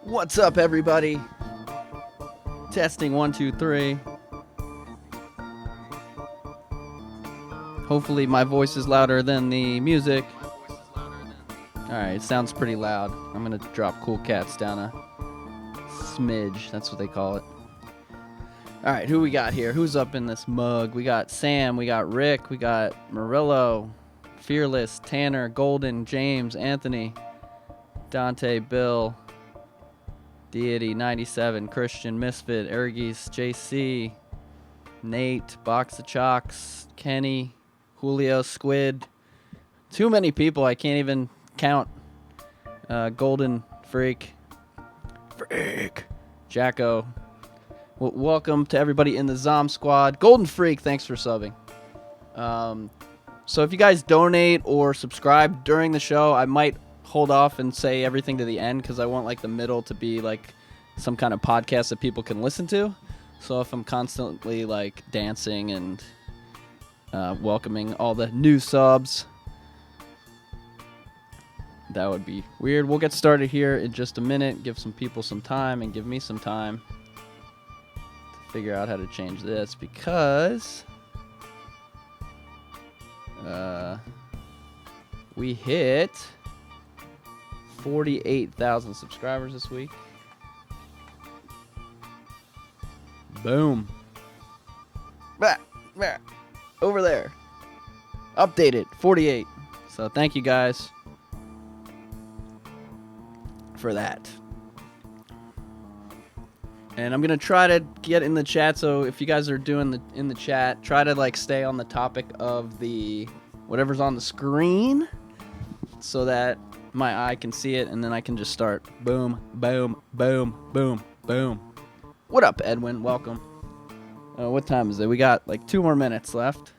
What's up, everybody? Testing 1, 2, 3. Hopefully my voice is louder than the music. Alright, it sounds pretty loud. I'm gonna drop Cool Cats down a smidge. That's what they call it. Alright, who we got here? Who's up in this mug? We got Sam, we got Rick, we got Murillo, Fearless, Tanner, Golden, James, Anthony, Dante, Bill, Deity, 97, Christian, Misfit, Ergis, JC, Nate, Box of Chocks, Kenny, Julio, Squid. Too many people, I can't even count. Golden, Freak, Jacko. Well, welcome to everybody in the Zom Squad. Golden Freak, thanks for subbing. So if you guys donate or subscribe during the show, I might hold off and say everything to the end because I want like the middle to be like some kind of podcast that people can listen to. So if I'm constantly like dancing and welcoming all the new subs, that would be weird. We'll get started here in just a minute. Give some people some time and give me some time to figure out how to change this because we hit 48,000 subscribers this week. Boom. Over there. Updated. 48. So thank you guys for that. And I'm going to try to get in the chat. So if you guys are doing in the chat, try to like stay on the topic of the whatever's on the screen so that my eye can see it, and then I can just start. Boom, boom, boom, boom, boom. What up, Edwin? Welcome. What time is it? We got like 2 more minutes left.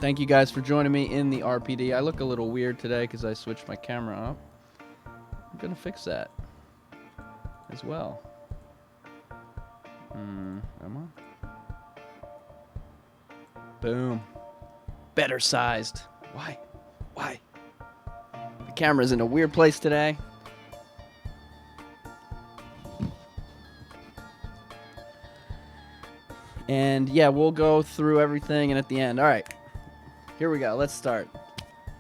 Thank you guys for joining me in the RPD. I look a little weird today because I switched my camera up. I'm going to fix that as well. Am I? Boom. Better sized. Why? The camera's in a weird place today. And yeah, we'll go through everything and at the end. All right. Here we go. Let's start.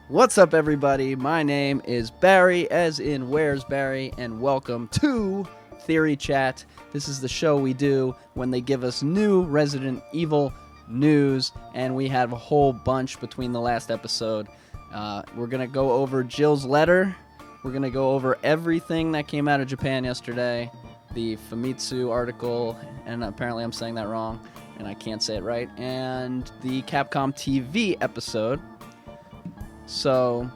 What's up, everybody? My name is Barry, as in Where's Barry, and welcome to Theory Chat. This is the show we do when they give us new Resident Evil news, and we have a whole bunch between the last episode. We're going to go over Jill's letter. We're going to go over everything that came out of Japan yesterday, the Famitsu article, and apparently I'm saying that wrong, and I can't say it right, and the Capcom TV episode. So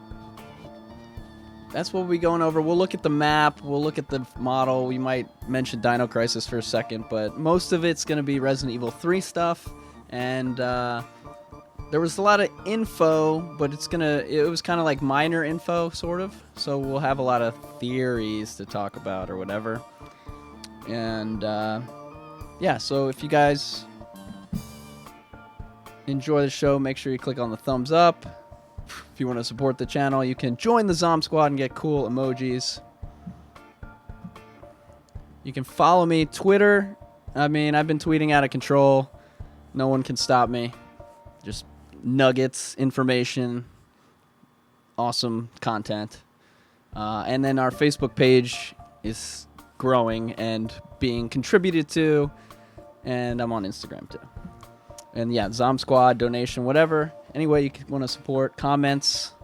that's what we'll be going over. We'll look at the map. We'll look at the model. We might mention Dino Crisis for a second, but most of it's going to be Resident Evil 3 stuff. And there was a lot of info, but it was kind of like minor info, sort of. So we'll have a lot of theories to talk about or whatever. And yeah, so if you guys enjoy the show, make sure you click on the thumbs up. If you want to support the channel, you can join the Zom Squad and get cool emojis. You can follow me Twitter. I mean, I've been tweeting out of control. No one can stop me. Just nuggets, information, awesome content. And then our Facebook page is growing and being contributed to. And I'm on Instagram too. And yeah, Zom Squad, donation, whatever. Any way you want to support, comments,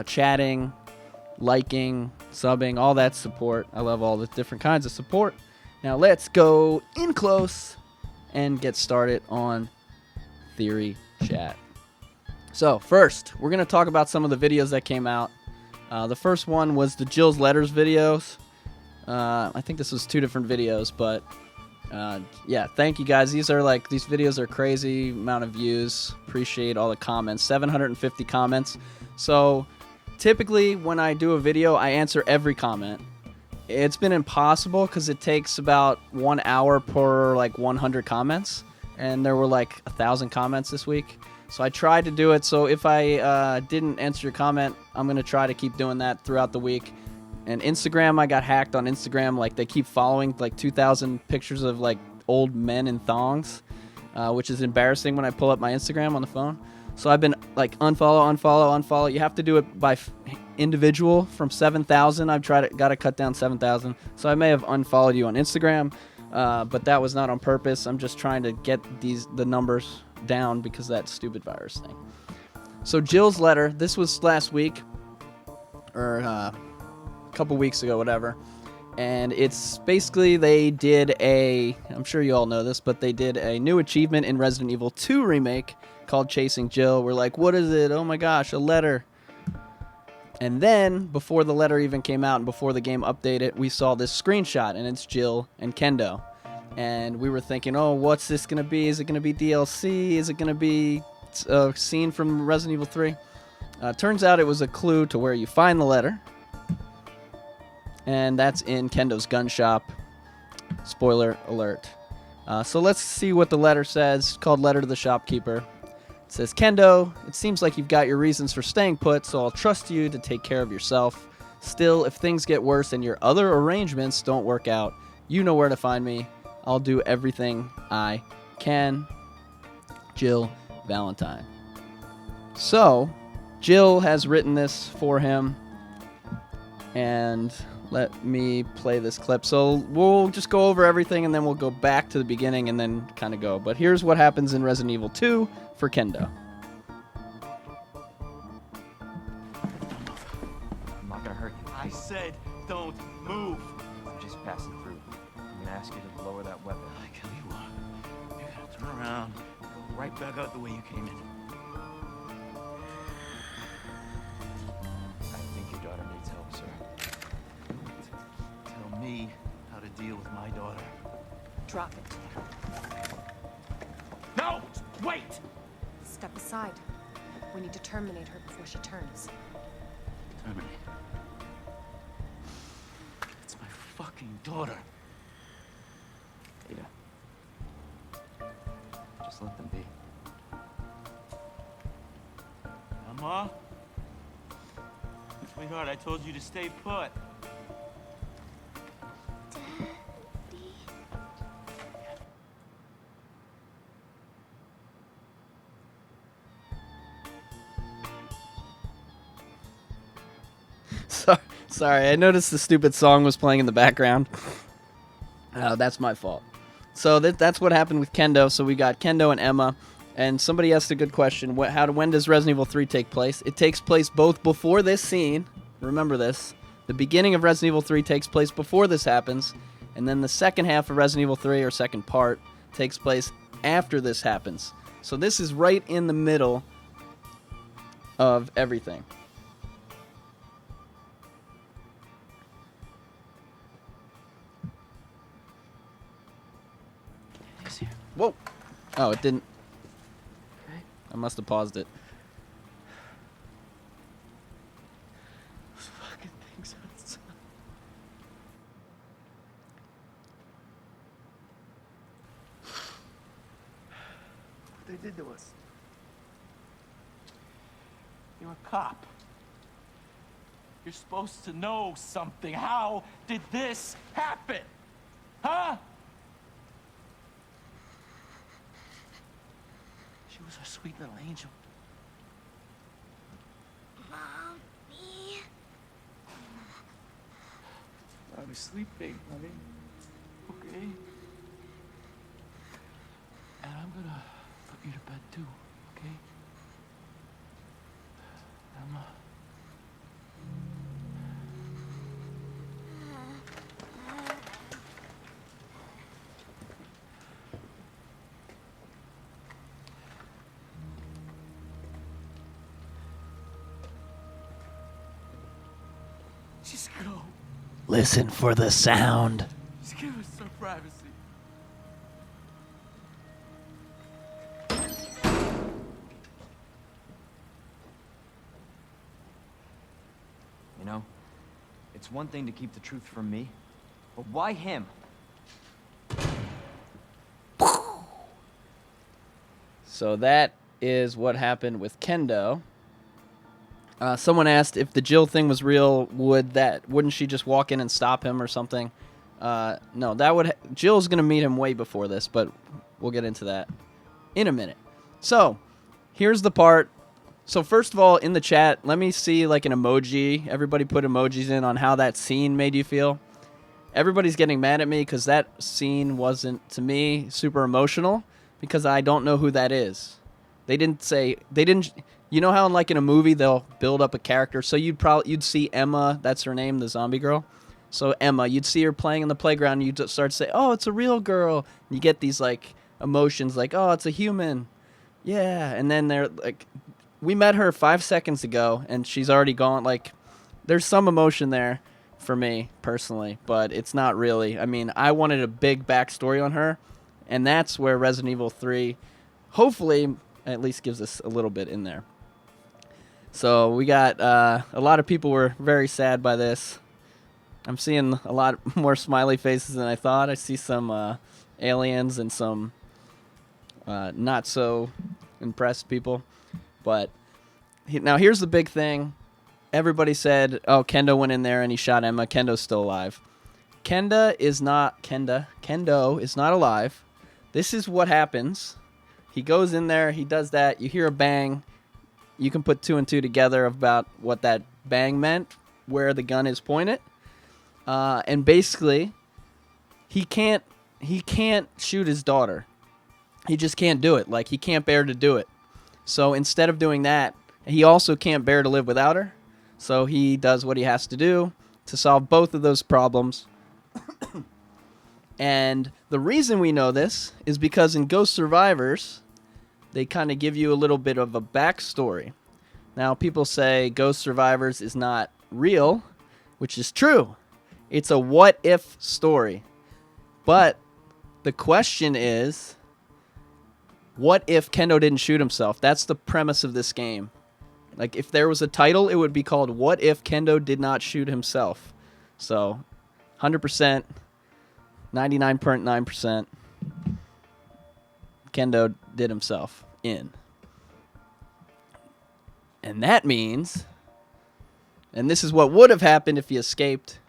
chatting, liking, subbing, all that support. I love all the different kinds of support. Now let's go in close and get started on Theory Chat. So first, we're going to talk about some of the videos that came out. The first one was the Jill's Letters videos. I think this was 2 different videos, but yeah, thank you guys. These videos are crazy amount of views. Appreciate all the comments. 750 comments. So typically when I do a video, I answer every comment. It's been impossible because it takes about 1 hour per like 100 comments, and there were like 1,000 comments this week. So I tried to do it. So if I didn't answer your comment, I'm going to try to keep doing that throughout the week. And Instagram, I got hacked on Instagram. Like, they keep following like 2,000 pictures of like old men in thongs, which is embarrassing when I pull up my Instagram on the phone. So I've been like unfollow. You have to do it by individual from 7,000. I've got to cut down 7,000. So I may have unfollowed you on Instagram, but that was not on purpose. I'm just trying to get the numbers down because of that stupid virus thing. So Jill's letter, this was last week, or a couple weeks ago, whatever. And it's basically they did I'm sure you all know this, but they did a new achievement in Resident Evil 2 Remake called Chasing Jill. We're like, what is it? Oh my gosh, a letter. And then, before the letter even came out and before the game updated, we saw this screenshot, and it's Jill and Kendo. And we were thinking, oh, what's this going to be? Is it going to be DLC? Is it going to be a scene from Resident Evil 3? Turns out it was a clue to where you find the letter. And that's in Kendo's gun shop. Spoiler alert. So let's see what the letter says. It's called Letter to the Shopkeeper. It says, Kendo, it seems like you've got your reasons for staying put, so I'll trust you to take care of yourself. Still, if things get worse and your other arrangements don't work out, you know where to find me. I'll do everything I can. Jill Valentine. So, Jill has written this for him. And let me play this clip. So we'll just go over everything and then we'll go back to the beginning and then kind of go. But here's what happens in Resident Evil 2 for Kendo. I'm not gonna hurt you. I said don't move. I'm just passing through. I'm gonna ask you to lower that weapon. I kill you are. You're gonna turn around, go right back out the way you came in. I think your daughter needs help, sir. Tell me how to deal with my daughter. Drop it. No! Wait! Step aside. We need to terminate her before she turns. Terminate. It's my fucking daughter. Ada. Just let them be. Emma? Sweetheart, I told you to stay put. Sorry, I noticed the stupid song was playing in the background. That's my fault. So that's what happened with Kendo. So we got Kendo and Emma. And somebody asked a good question. When does Resident Evil 3 take place? It takes place both before this scene. Remember this. The beginning of Resident Evil 3 takes place before this happens. And then the second half of Resident Evil 3, or second part, takes place after this happens. So this is right in the middle of everything. Whoa. Oh, it didn't. Okay. I must have paused it. Those fucking things outside. What they did to us. You're a cop. You're supposed to know something. How did this happen? Huh? She was our sweet little angel. Mommy. I was sleeping, honey. Okay? And I'm gonna put you to bed too, okay? Emma. Just go. Listen for the sound. Just give us some privacy. You know, it's one thing to keep the truth from me, but why him? So that is what happened with Kendo. Someone asked if the Jill thing was real, wouldn't she just walk in and stop him or something? No, Jill's going to meet him way before this, but we'll get into that in a minute. So, here's the part. So, first of all, in the chat, let me see like an emoji. Everybody put emojis in on how that scene made you feel. Everybody's getting mad at me because that scene wasn't, to me, super emotional because I don't know who that is. They didn't, you know how in like in a movie they'll build up a character? So you'd see Emma, that's her name, the zombie girl. So Emma, you'd see her playing in the playground and you'd start to say, oh, it's a real girl. And you get these like emotions like, oh, it's a human. Yeah. And then they're like, we met her 5 seconds ago and she's already gone. Like, there's some emotion there for me personally, but it's not really. I mean, I wanted a big backstory on her, and that's where Resident Evil 3 hopefully at least gives us a little bit in there. So we got a lot of people were very sad by this. I'm seeing a lot more smiley faces than I thought. I see some aliens and some not so impressed people. But now here's the big thing. Everybody said, oh, Kendo went in there and he shot Emma. Kendo's still alive. Kendo is not alive. This is what happens. He goes in there, he does that, you hear a bang. You can put 2 and 2 together about what that bang meant, where the gun is pointed. And basically, he can't shoot his daughter. He just can't do it. Like, he can't bear to do it. So instead of doing that, he also can't bear to live without her. So he does what he has to do to solve both of those problems. And the reason we know this is because in Ghost Survivors, they kind of give you a little bit of a backstory. Now, people say Ghost Survivors is not real, which is true. It's a what-if story. But the question is, what if Kendo didn't shoot himself? That's the premise of this game. Like, if there was a title, it would be called What If Kendo Did Not Shoot Himself? So, 100%, 99.9%, Kendo did himself in. And that means, and this is what would have happened if he escaped.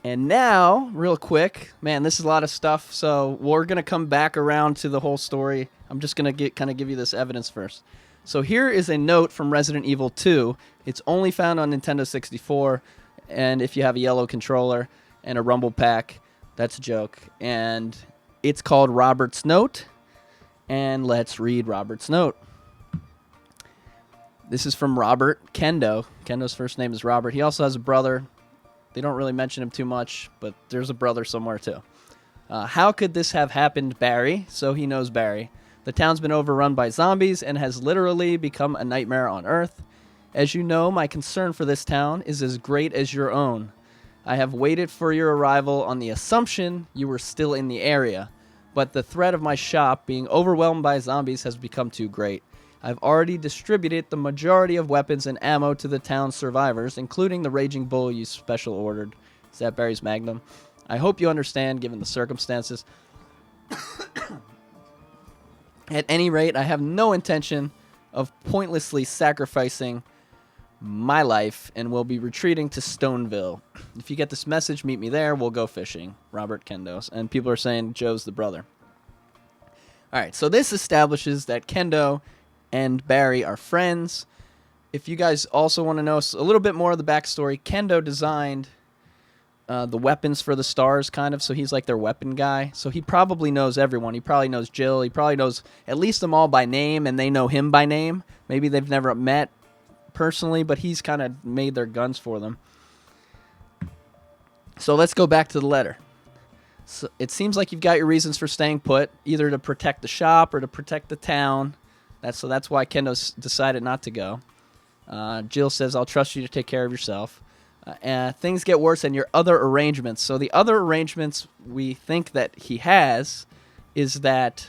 And now, real quick, man, this is a lot of stuff, so we're going to come back around to the whole story. I'm just going to kind of give you this evidence first. So here is a note from Resident Evil 2. It's only found on Nintendo 64, and if you have a yellow controller and a rumble pack, that's a joke. And it's called Robert's Note, and let's read Robert's note. This is from Robert Kendo. Kendo's first name is Robert. He also has a brother. They don't really mention him too much, but there's a brother somewhere too. How could this have happened, Barry? So he knows Barry. The town's been overrun by zombies and has literally become a nightmare on Earth. As you know, my concern for this town is as great as your own. I have waited for your arrival on the assumption you were still in the area, but the threat of my shop being overwhelmed by zombies has become too great. I've already distributed the majority of weapons and ammo to the town's survivors, including the Raging Bull you special ordered. Is that Barry's Magnum? I hope you understand, given the circumstances. At any rate, I have no intention of pointlessly sacrificing my life and will be retreating to Stoneville. If you get this message, meet me there. We'll go fishing. Robert Kendo. And people are saying Joe's the brother. All right, so this establishes that Kendo and Barry are friends. If you guys also want to know a little bit more of the backstory, Kendo designed the weapons for the stars, kind of, so he's like their weapon guy. So he probably knows everyone. He probably knows Jill. He probably knows at least them all by name, and they know him by name. Maybe they've never met personally, but he's kind of made their guns for them. So let's go back to the letter. So it seems like you've got your reasons for staying put, either to protect the shop or to protect the town. That's why Kendo decided not to go. Jill says, I'll trust you to take care of yourself. Things get worse in your other arrangements. So the other arrangements we think that he has is that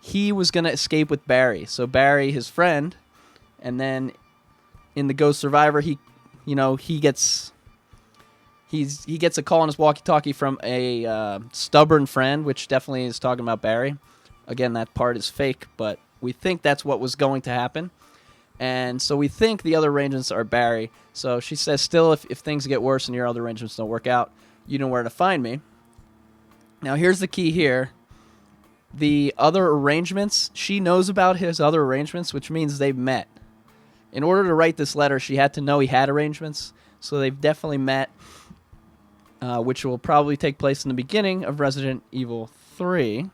he was going to escape with Barry. So Barry, his friend, and then in the Ghost Survivor, he gets a call on his walkie-talkie from a stubborn friend, which definitely is talking about Barry. Again, that part is fake, but we think that's what was going to happen. And so we think the other arrangements are Barry. So she says, still, if things get worse and your other arrangements don't work out, you know where to find me. Now, here's the key here. The other arrangements, she knows about his other arrangements, which means they've met. In order to write this letter, she had to know he had arrangements. So they've definitely met, which will probably take place in the beginning of Resident Evil 3.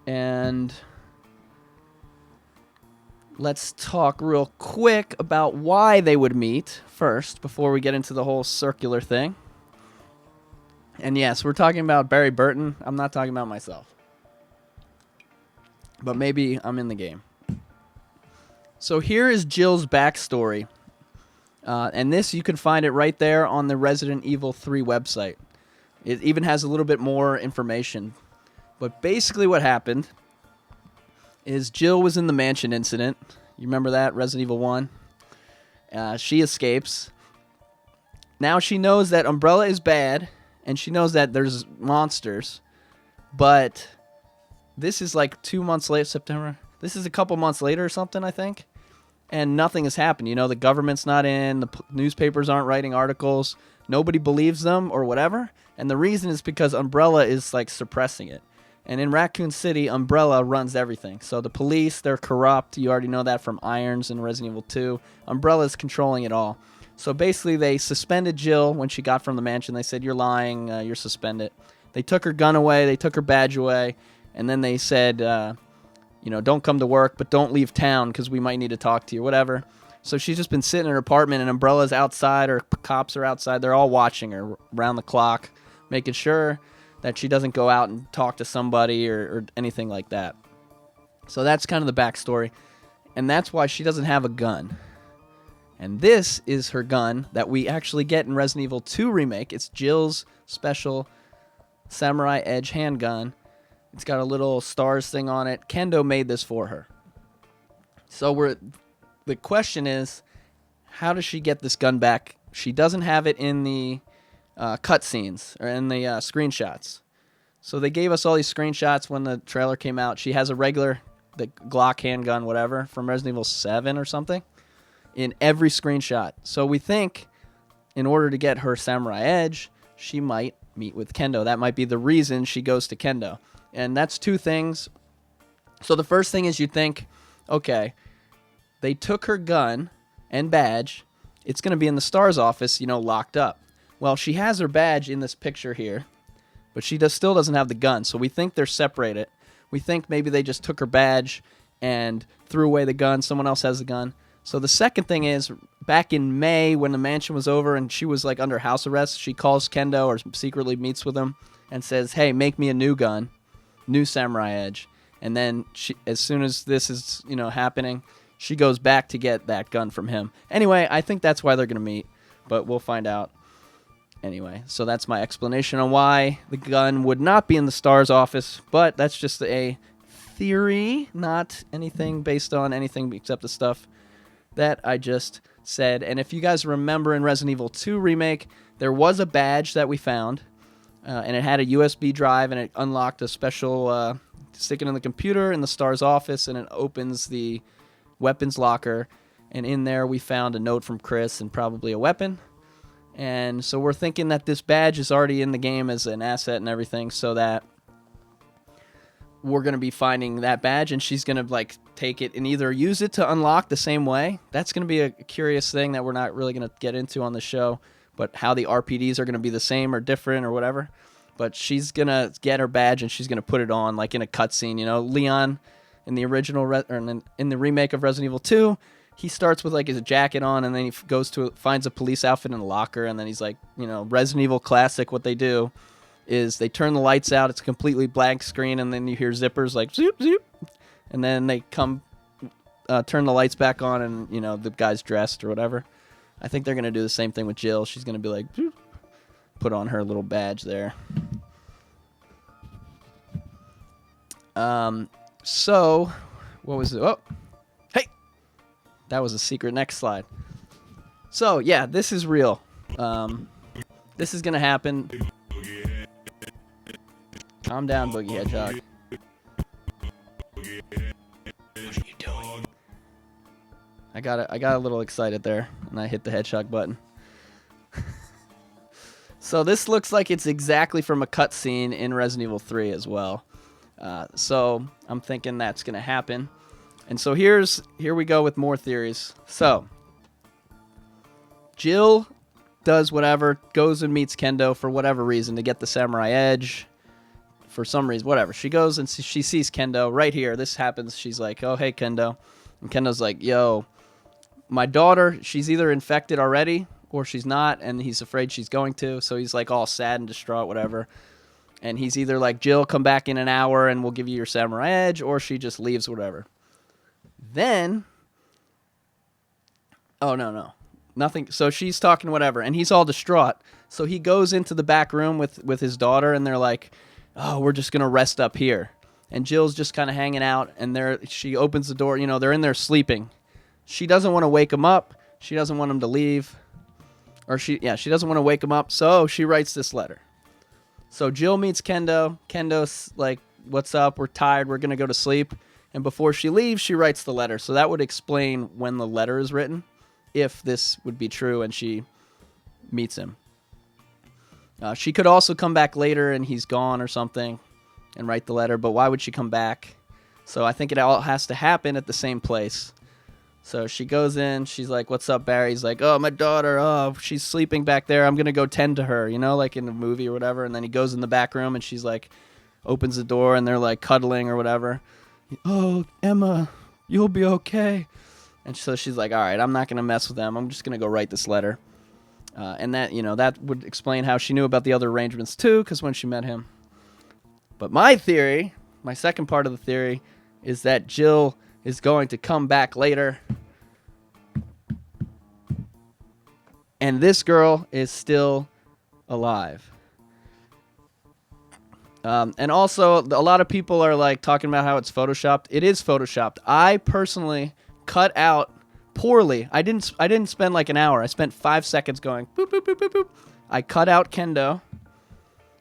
And let's talk real quick about why they would meet first before we get into the whole circular thing. And yes, we're talking about Barry Burton. I'm not talking about myself. But maybe I'm in the game. So here is Jill's backstory. And this, you can find it right there on the Resident Evil 3 website. It even has a little bit more information. But basically what happened is Jill was in the mansion incident. You remember that? Resident Evil 1. She escapes. Now she knows that Umbrella is bad, and she knows that there's monsters. But this is like 2 months later, September. This is a couple months later or something, I think. And nothing has happened. You know, the government's not in. The newspapers aren't writing articles. Nobody believes them or whatever. And the reason is because Umbrella is like suppressing it. And in Raccoon City, Umbrella runs everything. So the police, they're corrupt. You already know that from Irons in Resident Evil 2. Umbrella's controlling it all. So basically, they suspended Jill when she got from the mansion. They said, you're lying, you're suspended. They took her gun away, they took her badge away, and then they said, don't come to work, but don't leave town because we might need to talk to you, whatever. So she's just been sitting in her apartment, and Umbrella's outside, or cops are outside. They're all watching her around the clock, making sure that she doesn't go out and talk to somebody or anything like that. So that's kind of the backstory. And that's why she doesn't have a gun. And this is her gun that we actually get in Resident Evil 2 Remake. It's Jill's special Samurai Edge handgun. It's got a little stars thing on it. Kendo made this for her. So the question is, how does she get this gun back? She doesn't have it in the cutscenes or in the screenshots. So they gave us all these screenshots when the trailer came out. She has a regular, the Glock handgun, whatever, from Resident Evil 7 or something, in every screenshot. So we think, in order to get her Samurai Edge, she might meet with Kendo. That might be the reason she goes to Kendo. And that's two things. So the first thing is you think, okay, they took her gun and badge. It's going to be in the STARS office, locked up. Well, she has her badge in this picture here, but she still doesn't have the gun. So we think they're separated. We think maybe they just took her badge and threw away the gun. Someone else has the gun. So the second thing is, back in May when the mansion was over and she was like under house arrest, she calls Kendo or secretly meets with him and says, hey, make me a new gun, new Samurai Edge. And then as soon as this is, happening, she goes back to get that gun from him. Anyway, I think that's why they're going to meet, but we'll find out. Anyway, so that's my explanation on why the gun would not be in the STARS office, but that's just a theory, not anything based on anything except the stuff that I just said. And if you guys remember in Resident Evil 2 Remake, there was a badge that we found, and it had a USB drive, and it unlocked a special, stick it in the computer in the STARS office, and it opens the weapons locker, and in there we found a note from Chris and probably a weapon. And so we're thinking that this badge is already in the game as an asset and everything, so that we're going to be finding that badge, and she's going to take it and either use it to unlock the same way. That's going to be a curious thing that we're not really going to get into on the show, but how the RPDs are going to be the same or different or whatever. But she's going to get her badge and she's going to put it on like in a cutscene. Leon in the original in the remake of Resident Evil 2, he starts with his jacket on, and then he finds a police outfit in a locker, and then he's Resident Evil classic. What they do is they turn the lights out. It's a completely blank screen, and then you hear zippers zoop zoop, and then they come turn the lights back on, and the guy's dressed or whatever. I think they're gonna do the same thing with Jill. She's gonna be zoop, put on her little badge there. So what was it? Oh, hey, that was a secret. Next slide. So yeah, this is real. This is gonna happen. Calm down, Boogie Hedgehog. I got a little excited there, and I hit the headshot button. So this looks like it's exactly from a cutscene in Resident Evil 3 as well. So I'm thinking that's going to happen. And so here we go with more theories. So Jill does whatever, goes and meets Kendo for whatever reason to get the samurai edge. For some reason, whatever. She goes and she sees Kendo right here. This happens. She's like, oh, hey, Kendo. And Kendo's like, yo, my daughter, she's either infected already or she's not, and he's afraid she's going to. So he's like all sad and distraught, whatever. And he's either like, Jill, come back in an hour and we'll give you your samurai edge, or she just leaves, whatever. Then, oh, no. Nothing. So she's talking whatever, and he's all distraught. So he goes into the back room with his daughter, and they're like, oh, we're just going to rest up here. And Jill's just kind of hanging out, and she opens the door. You know, they're in there sleeping. She doesn't want to wake him up. She doesn't want him to leave. Or she doesn't want to wake him up, so she writes this letter. So Jill meets Kendo. Kendo's like, what's up? We're tired. We're going to go to sleep. And before she leaves, she writes the letter. So that would explain when the letter is written, if this would be true and she meets him. She could also come back later and he's gone or something and write the letter, but why would she come back? So I think it all has to happen at the same place. So she goes in, she's like, what's up, Barry? He's like, oh, my daughter, oh, she's sleeping back there. I'm going to go tend to her, you know, like in a movie or whatever. And then he goes in the back room and she's like, opens the door and they're like cuddling or whatever. Oh, Emma, you'll be okay. And so she's like, all right, I'm not going to mess with them. I'm just going to go write this letter. And that, you know, that would explain how she knew about the other arrangements too, because when she met him. But my theory, my second part of the theory, is that Jill is going to come back later. And this girl is still alive. And also, a lot of people are like talking about how it's photoshopped. It is photoshopped. I personally cut out poorly. I didn't spend like an hour. I spent 5 seconds going boop boop boop boop boop. I cut out Kendo,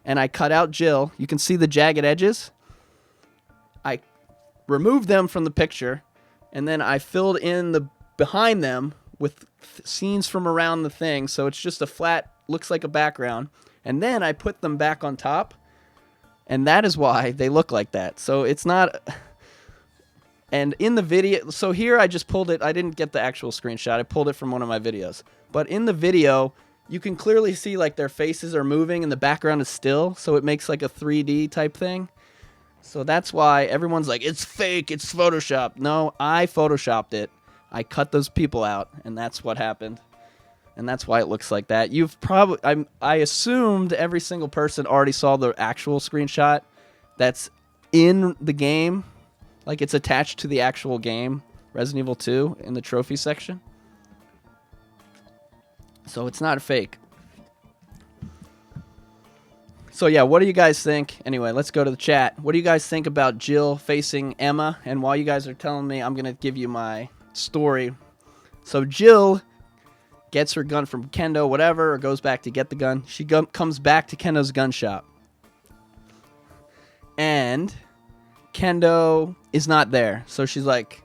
and I cut out Jill. You can see the jagged edges. I removed them from the picture, and then I filled in the behind them with scenes from around the thing, so it's just a flat, looks like a background. And then I put them back on top. And that is why they look like that. So it's not... And in the video... So here I just pulled it. I didn't get the actual screenshot. I pulled it from one of my videos. But in the video, you can clearly see like their faces are moving and the background is still. So it makes like a 3D type thing. So that's why everyone's like, it's fake, it's Photoshopped. No, I Photoshopped it. I cut those people out. And that's what happened. And that's why it looks like that. You've probably... I assumed every single person already saw the actual screenshot that's in the game. Like, it's attached to the actual game, Resident Evil 2, in the trophy section. So it's not fake. So yeah, what do you guys think? Anyway, let's go to the chat. What do you guys think about Jill facing Emma? And while you guys are telling me, I'm going to give you my story. So Jill gets her gun from Kendo, whatever, or goes back to get the gun. She comes back to Kendo's gun shop. And Kendo is not there. So she's like,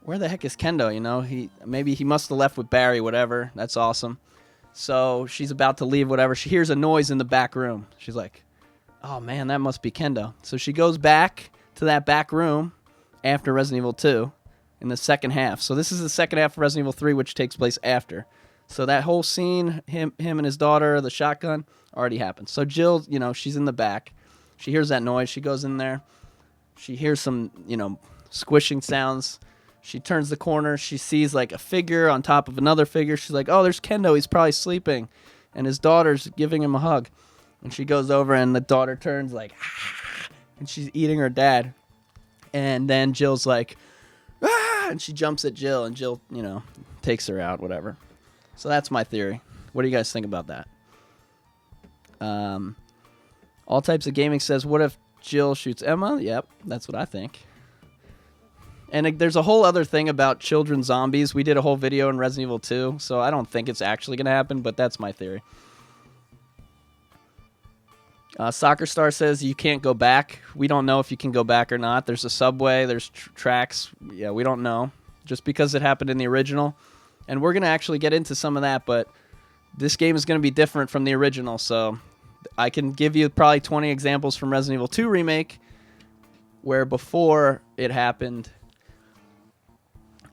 where the heck is Kendo? You know, maybe he must have left with Barry, whatever. That's awesome. So she's about to leave, whatever. She hears a noise in the back room. She's like, oh man, that must be Kendo. So she goes back to that back room after Resident Evil 2 in the second half. So this is the second half of Resident Evil 3, which takes place after. So that whole scene, him and his daughter, the shotgun, already happened. So Jill, you know, she's in the back. She hears that noise. She goes in there. She hears some, you know, squishing sounds. She turns the corner. She sees like a figure on top of another figure. She's like, oh, there's Kendo. He's probably sleeping. And his daughter's giving him a hug. And she goes over and the daughter turns like, ah, and she's eating her dad. And then Jill's like, ah, and she jumps at Jill. And Jill, you know, takes her out, whatever. So that's my theory. What do you guys think about that? All Types of Gaming says, what if Jill shoots Emma? Yep, that's what I think. And there's a whole other thing about children zombies. We did a whole video in Resident Evil 2, so I don't think it's actually going to happen, but that's my theory. Soccer Star says you can't go back. We don't know if you can go back or not. There's a subway. There's tracks. Yeah, we don't know. just because it happened in the original. And we're going to actually get into some of that, but this game is going to be different from the original, so I can give you probably 20 examples from Resident Evil 2 Remake where before it happened,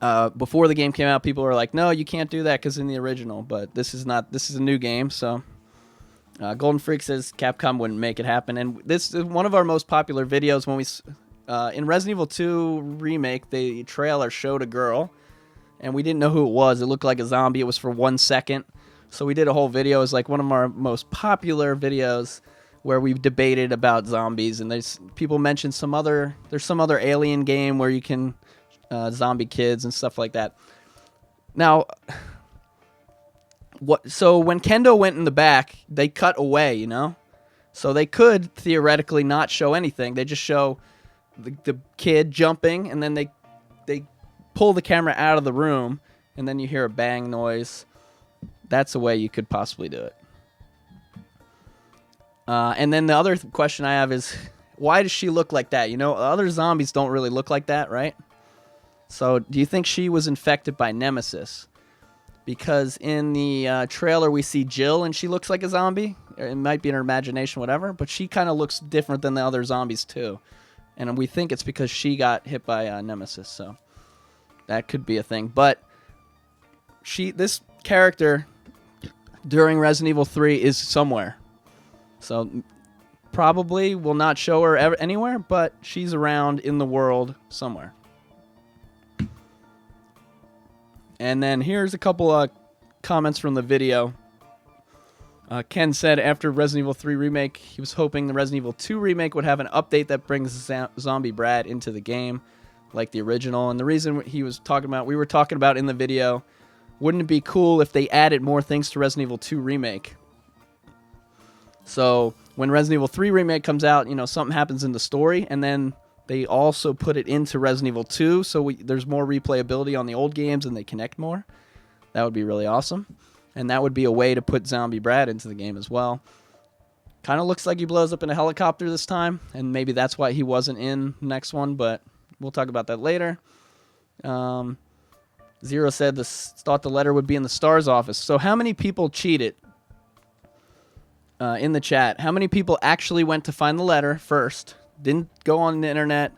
before the game came out, people were like, no, you can't do that because in the original, but this is a new game, so Golden Freak says Capcom wouldn't make it happen, and this is one of our most popular videos when we, in Resident Evil 2 Remake, the trailer showed a girl, and we didn't know who it was. It looked like a zombie. It was for 1 second. So we did a whole video. It was like one of our most popular videos where we debated about zombies. And people mentioned there's some other alien game where you can zombie kids and stuff like that. Now, so when Kendo went in the back, they cut away, you know? So they could theoretically not show anything. They just show the kid jumping, and then they pull the camera out of the room, and then you hear a bang noise. That's a way you could possibly do it. And then the other question I have is, why does she look like that? You know, other zombies don't really look like that, right? So do you think she was infected by Nemesis? Because in the trailer we see Jill, and she looks like a zombie. It might be in her imagination, whatever, but she kind of looks different than the other zombies too. And we think it's because she got hit by Nemesis, so that could be a thing. But this character during Resident Evil 3 is somewhere. So probably will not show her anywhere, but she's around in the world somewhere. And then here's a couple of comments from the video. Ken said after Resident Evil 3 Remake, he was hoping the Resident Evil 2 Remake would have an update that brings Zombie Brad into the game, like the original. And the reason we were talking about in the video, wouldn't it be cool if they added more things to Resident Evil 2 Remake? So when Resident Evil 3 Remake comes out, you know, something happens in the story, and then they also put it into Resident Evil 2, so there's more replayability on the old games and they connect more. That would be really awesome. And that would be a way to put Zombie Brad into the game as well. Kind of looks like he blows up in a helicopter this time, and maybe that's why he wasn't in the next one, but we'll talk about that later. Zero said thought the letter would be in the STARS office. So how many people cheated in the chat? How many people actually went to find the letter first, didn't go on the internet,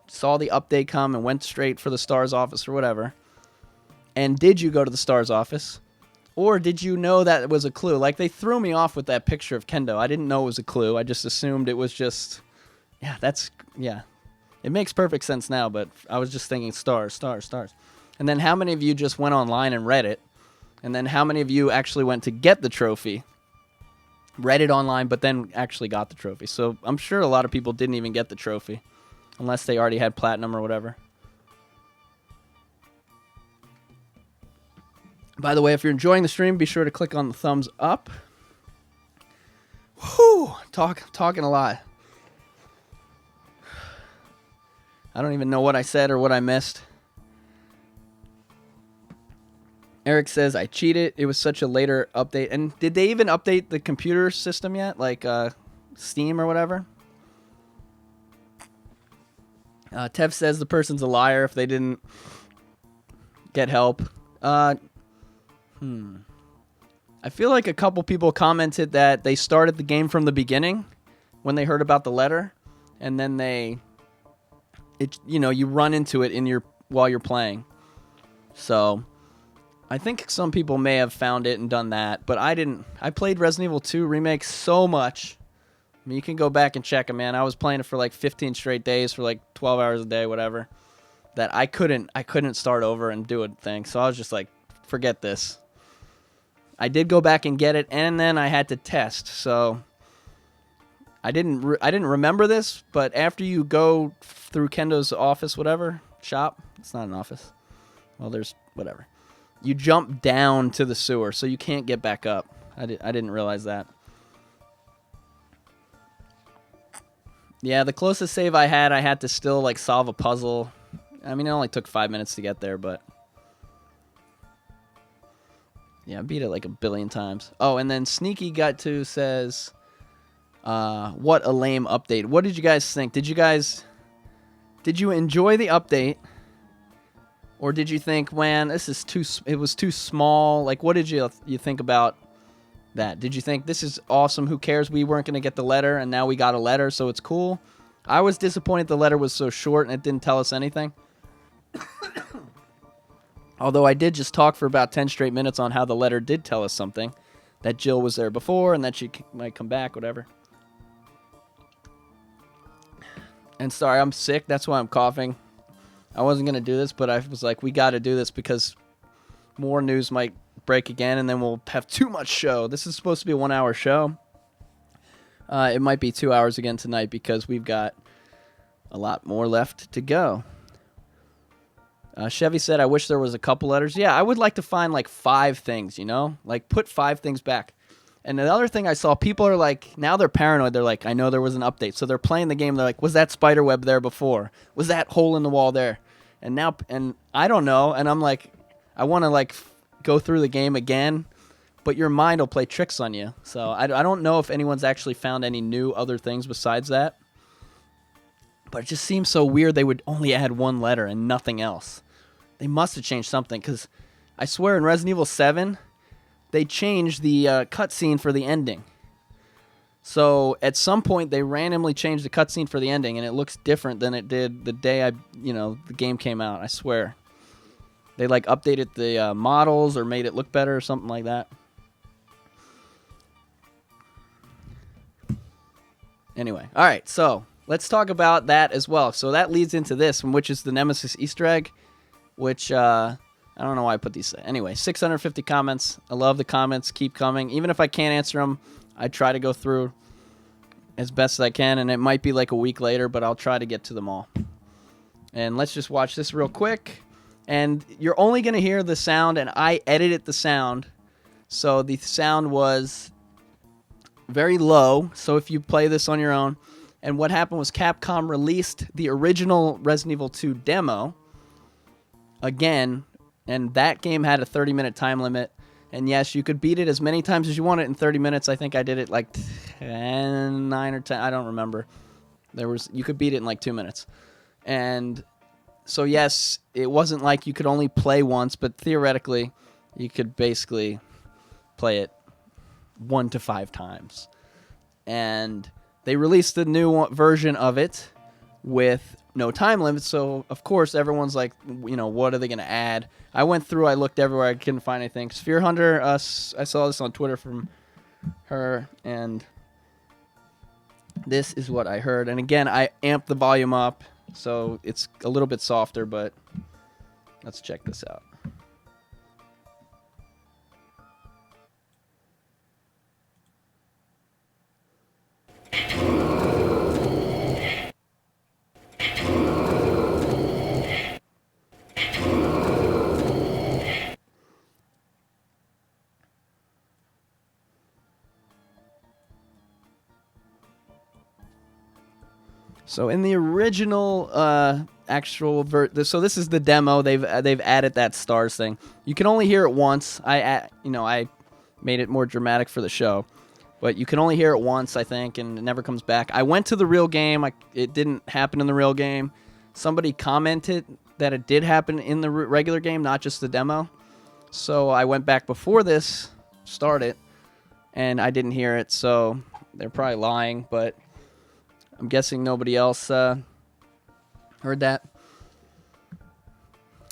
saw the update come and went straight for the STARS office or whatever? And did you go to the STARS office? Or did you know that it was a clue? Like, they threw me off with that picture of Kendo. I didn't know it was a clue. I just assumed it was just... Yeah. It makes perfect sense now, but I was just thinking stars. And then how many of you just went online and read it? And then how many of you actually went to get the trophy, read it online, but then actually got the trophy? So I'm sure a lot of people didn't even get the trophy, unless they already had platinum or whatever. By the way, if you're enjoying the stream, be sure to click on the thumbs up. Whew, talking a lot. I don't even know what I said or what I missed. Eric says, I cheated. It was such a later update. And did they even update the computer system yet? Like Steam or whatever? Tev says the person's a liar if they didn't get help. I feel like a couple people commented that they started the game from the beginning when they heard about the letter, and then you run into it while you're playing. So I think some people may have found it and done that, but I didn't. I played Resident Evil 2 Remake so much. I mean, you can go back and check it, man. I was playing it for like 15 straight days for like 12 hours a day, whatever, that I couldn't start over and do a thing. So I was just like, forget this. I did go back and get it, and then I had to test. So I didn't remember this, but after you go through Kendo's office, whatever, shop, it's not an office. Well, there's whatever. You jump down to the sewer, so you can't get back up. I didn't realize that. Yeah, the closest save I had to still like solve a puzzle. I mean, it only took 5 minutes to get there, but yeah, I beat it like a billion times. Oh, and then Sneaky Got To says, what a lame update. What did you guys think? Did you enjoy the update? Or did you think, man, this is it was too small? Like, what did you think about that? Did you think this is awesome? Who cares? We weren't going to get the letter, and now we got a letter, so it's cool. I was disappointed the letter was so short and it didn't tell us anything. Although I did just talk for about 10 straight minutes on how the letter did tell us something. That Jill was there before and that she might come back, whatever. And sorry, I'm sick. That's why I'm coughing. I wasn't going to do this, but I was like, we got to do this because more news might break again and then we'll have too much show. This is supposed to be a 1 hour show. It might be 2 hours again tonight because we've got a lot more left to go. Chevy said, I wish there was a couple letters. Yeah, I would like to find like 5 things, you know? Like put 5 things back. And the other thing I saw, people are like, now they're paranoid. They're like, I know there was an update. So they're playing the game. They're like, was that spider web there before? Was that hole in the wall there? And now, and I don't know. And I'm like, I want to like go through the game again. But your mind will play tricks on you. So I don't know if anyone's actually found any new other things besides that. But it just seems so weird they would only add 1 letter and nothing else. They must have changed something. Because I swear in Resident Evil 7... they changed the cutscene for the ending. So at some point they randomly changed the cutscene for the ending, and it looks different than it did the day the game came out. I swear, they like updated the models or made it look better or something like that. Anyway, all right, so let's talk about that as well. So that leads into this, which is the Nemesis Easter egg, which. I don't know why I put these. Anyway, 650 comments. I love the comments. Keep coming. Even if I can't answer them, I try to go through as best as I can, and it might be like a week later, but I'll try to get to them all. And let's just watch this real quick. And you're only going to hear the sound, and I edited the sound. So the sound was very low, so if you play this on your own. And what happened was Capcom released the original Resident Evil 2 demo again. And that game had a 30-minute time limit. And yes, you could beat it as many times as you wanted in 30 minutes. I think I did it like 9 or 10. I don't remember. You could beat it in like 2 minutes. And so, yes, it wasn't like you could only play once. But theoretically, you could basically play it 1 to 5 times. And they released the new version of it with no time limit, so of course everyone's like, what are they going to add? I went through, I looked everywhere, I couldn't find anything. Sphere Hunter, I saw this on Twitter from her, and this is what I heard. And again, I amped the volume up, so it's a little bit softer, but let's check this out. So in the original so this is the demo. They've added that stars thing. You can only hear it once. I made it more dramatic for the show, but you can only hear it once, I think, and it never comes back. I went to the real game. It didn't happen in the real game. Somebody commented that it did happen in the regular game, not just the demo. So I went back before this started, and I didn't hear it. So they're probably lying, but I'm guessing nobody else heard that.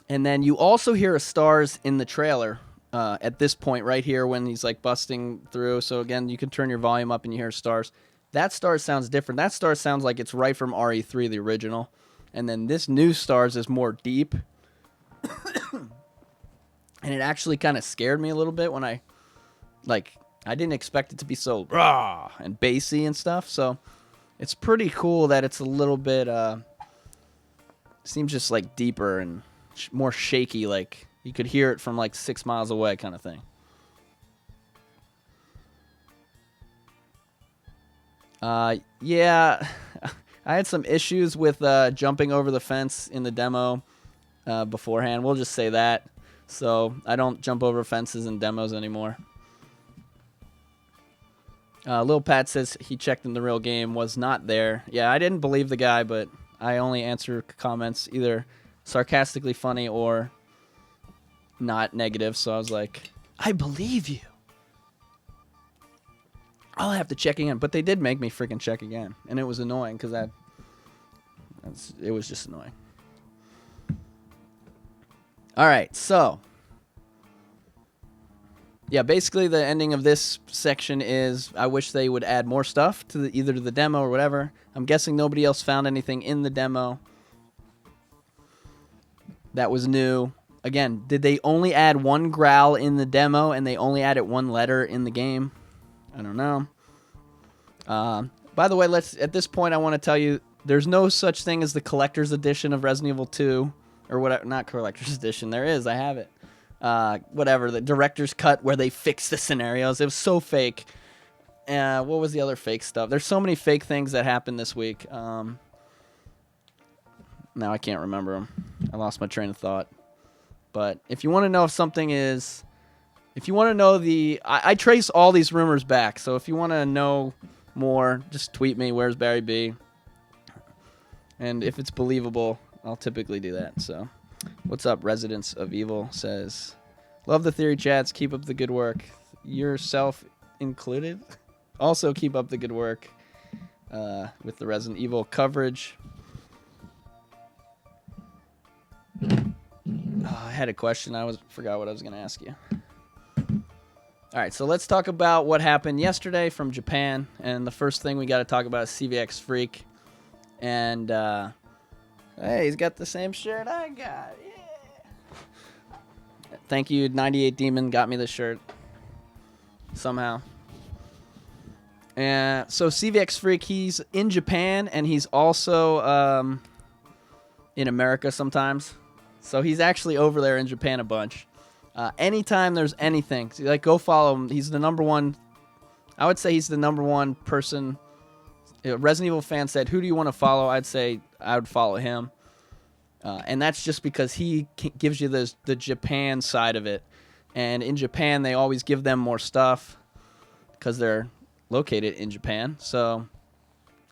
And then you also hear a stars in the trailer at this point right here when he's like busting through. So again, you can turn your volume up and you hear stars. That star sounds different. That star sounds like it's right from RE3, the original. And then this new stars is more deep. And it actually kind of scared me a little bit when I didn't expect it to be so raw and bassy and stuff. So it's pretty cool that it's a little bit, seems just like deeper and more shaky, like you could hear it from like 6 miles away kind of thing. Yeah, I had some issues with jumping over the fence in the demo beforehand. We'll just say that. So I don't jump over fences in demos anymore. Lil Pat says he checked in the real game, was not there. Yeah, I didn't believe the guy, but I only answer comments either sarcastically funny or not negative, so I was like, I believe you. I'll have to check again. But they did make me freaking check again. And it was annoying because it was just annoying. All right, so. Yeah, basically the ending of this section is I wish they would add more stuff to either to the demo or whatever. I'm guessing nobody else found anything in the demo that was new. Again, did they only add one growl in the demo and they only added one letter in the game? I don't know. By the way, at this point I want to tell you there's no such thing as the collector's edition of Resident Evil 2 or whatever. Not collector's edition. There is. I have it. Whatever, the director's cut where they fix the scenarios. It was so fake. What was the other fake stuff? There's so many fake things that happened this week. Now I can't remember them. I lost my train of thought. But if you want to know if something is... If you want to know I trace all these rumors back, so if you want to know more, just tweet me, where's Barry B? And if it's believable, I'll typically do that, so... What's up, Residents of Evil says, love the theory chats, keep up the good work. Yourself included. Also keep up the good work with the Resident Evil coverage. I had a question. Forgot what I was going to ask you. All right, so let's talk about what happened yesterday from Japan. And the first thing we got to talk about is CVX Freak. And, hey, he's got the same shirt I got. Yeah. Thank you, 98 Demon got me this shirt. Somehow. And so CVX Freak, he's in Japan, and he's also in America sometimes. So he's actually over there in Japan a bunch. Anytime there's anything, like, go follow him. He's the number one. I would say he's the number one person. Resident Evil fan said, who do you want to follow? I'd say I would follow him. And that's just because he gives you the Japan side of it. And in Japan, they always give them more stuff because they're located in Japan. So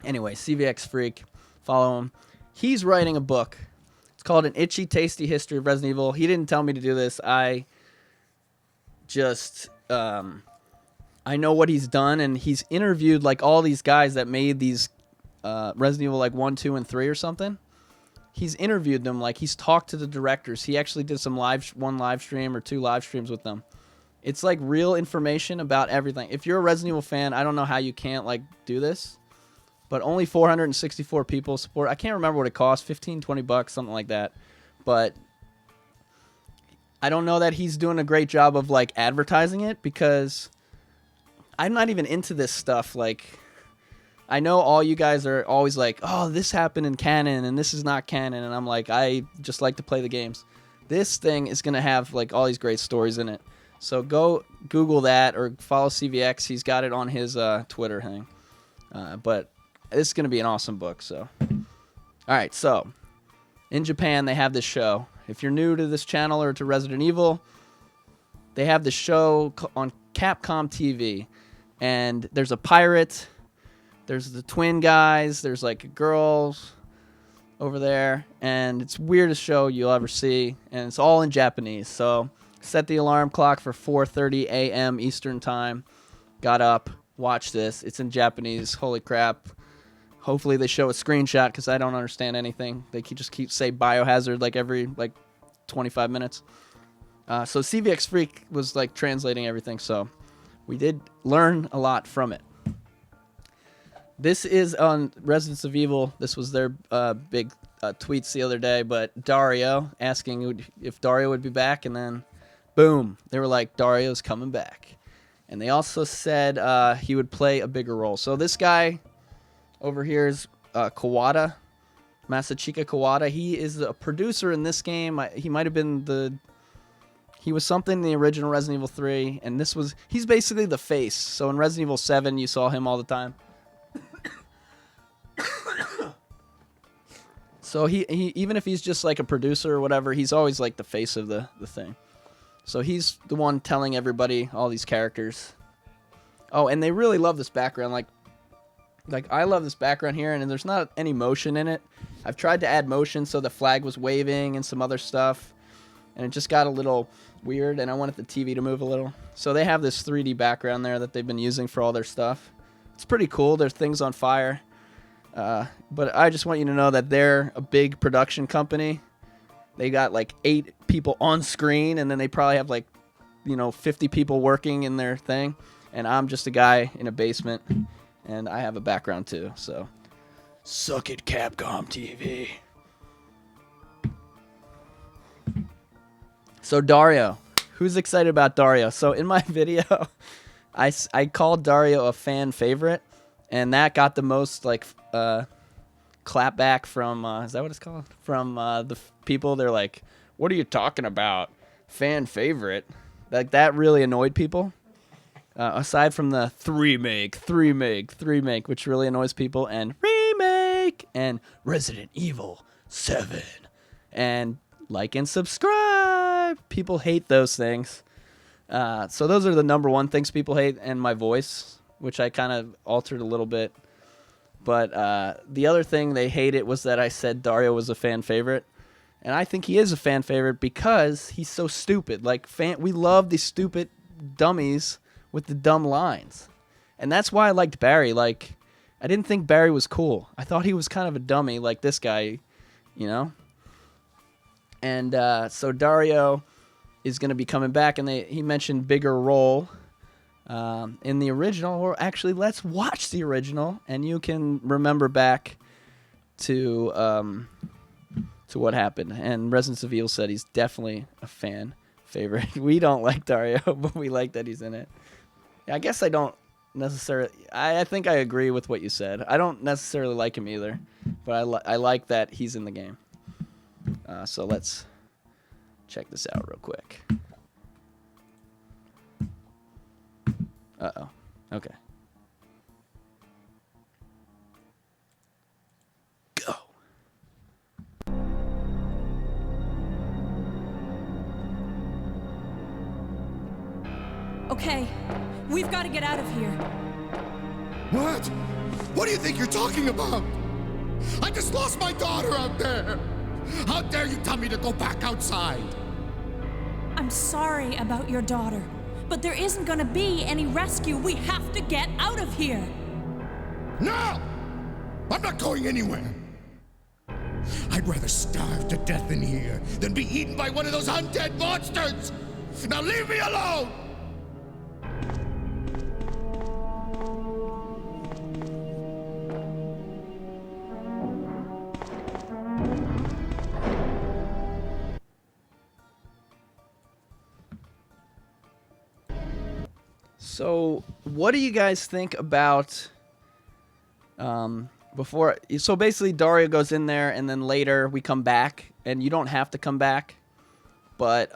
anyway, CVX Freak, follow him. He's writing a book. It's called An Itchy, Tasty History of Resident Evil. He didn't tell me to do this. I know what he's done, and he's interviewed like all these guys that made these Resident Evil like 1, 2, and 3 or something. He's interviewed them, like he's talked to the directors. He actually did one live stream or 2 live streams with them. It's like real information about everything. If you're a Resident Evil fan, I don't know how you can't like do this, but only 464 people support. I can't remember what it costs, $15, $20, something like that. But I don't know that he's doing a great job of like advertising it because I'm not even into this stuff. Like, I know all you guys are always like, oh, this happened in canon and this is not canon. And I'm like, I just like to play the games. This thing is going to have like all these great stories in it. So go Google that or follow CVX. He's got it on his Twitter thing. But this is going to be an awesome book. So, all right. So in Japan, they have this show. If you're new to this channel or to Resident Evil, they have this show on Capcom TV. And there's a pirate. There's the twin guys. There's like girls over there. And it's the weirdest show you'll ever see. And it's all in Japanese. So set the alarm clock for 4:30 a.m. Eastern time. Got up. Watched this. It's in Japanese. Holy crap. Hopefully they show a screenshot because I don't understand anything. They just keep say biohazard like every 25 minutes. So CVX Freak was like translating everything. So we did learn a lot from it. This is on Residents of Evil. This was their big tweets the other day. But Dario asking if Dario would be back. And then, boom, they were like, Dario's coming back. And they also said he would play a bigger role. So this guy over here is Kawata, Masachika Kawata. He is a producer in this game. He might have been he was something in the original Resident Evil 3. And he's basically the face. So in Resident Evil 7, you saw him all the time. So he even if he's just like a producer or whatever, he's always like the face of the thing. So he's the one telling everybody all these characters. Oh, and they really love this background. Like I love this background here, and there's not any motion in it. I've tried to add motion so the flag was waving and some other stuff, and it just got a little weird, and I wanted the TV to move a little. So they have this 3D background there that they've been using for all their stuff. It's pretty cool. There's things on fire. But I just want you to know that they're a big production company. They got like 8 people on screen, and then they probably have like, 50 people working in their thing. And I'm just a guy in a basement, and I have a background too. So, suck it, Capcom TV. So Dario, who's excited about Dario? So in my video, I called Dario a fan favorite, and that got the most clapback from is that what it's called? From the people. They're like, "What are you talking about? Fan favorite?" Like that really annoyed people. Aside from the three make, which really annoys people, and remake and Resident Evil 7 and like and subscribe. People hate those things. So those are the number one things people hate, and my voice, which I kind of altered a little bit. But the other thing they hated was that I said Dario was a fan favorite. And I think he is a fan favorite because he's so stupid. We love these stupid dummies with the dumb lines. And that's why I liked Barry. I didn't think Barry was cool. I thought he was kind of a dummy like this guy, And so Dario is going to be coming back, and he mentioned bigger role in the original. Or actually, let's watch the original, and you can remember back to what happened. And Resident Evil said he's definitely a fan favorite. We don't like Dario, but we like that he's in it. I guess I don't necessarily. I think I agree with what you said. I don't necessarily like him either, but I like that he's in the game. So let's check this out real quick. Uh-oh. Okay. Go. Okay, we've got to get out of here. What? What do you think you're talking about? I just lost my daughter out there! How dare you tell me to go back outside? I'm sorry about your daughter, but there isn't gonna be any rescue. We have to get out of here! No! I'm not going anywhere! I'd rather starve to death in here than be eaten by one of those undead monsters! Now leave me alone! So, what do you guys think about before? So basically, Dario goes in there, and then later we come back, and you don't have to come back, but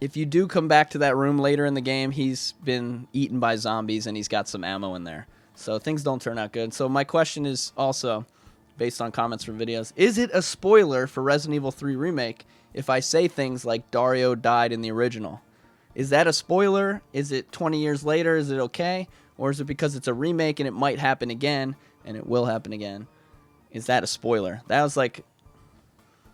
if you do come back to that room later in the game, he's been eaten by zombies, and he's got some ammo in there. So things don't turn out good. So my question is also, based on comments from videos, is it a spoiler for Resident Evil 3 Remake if I say things like Dario died in the original? Is that a spoiler? Is it 20 years later? Is it okay? Or is it because it's a remake and it might happen again, and it will happen again? Is that a spoiler? That was like,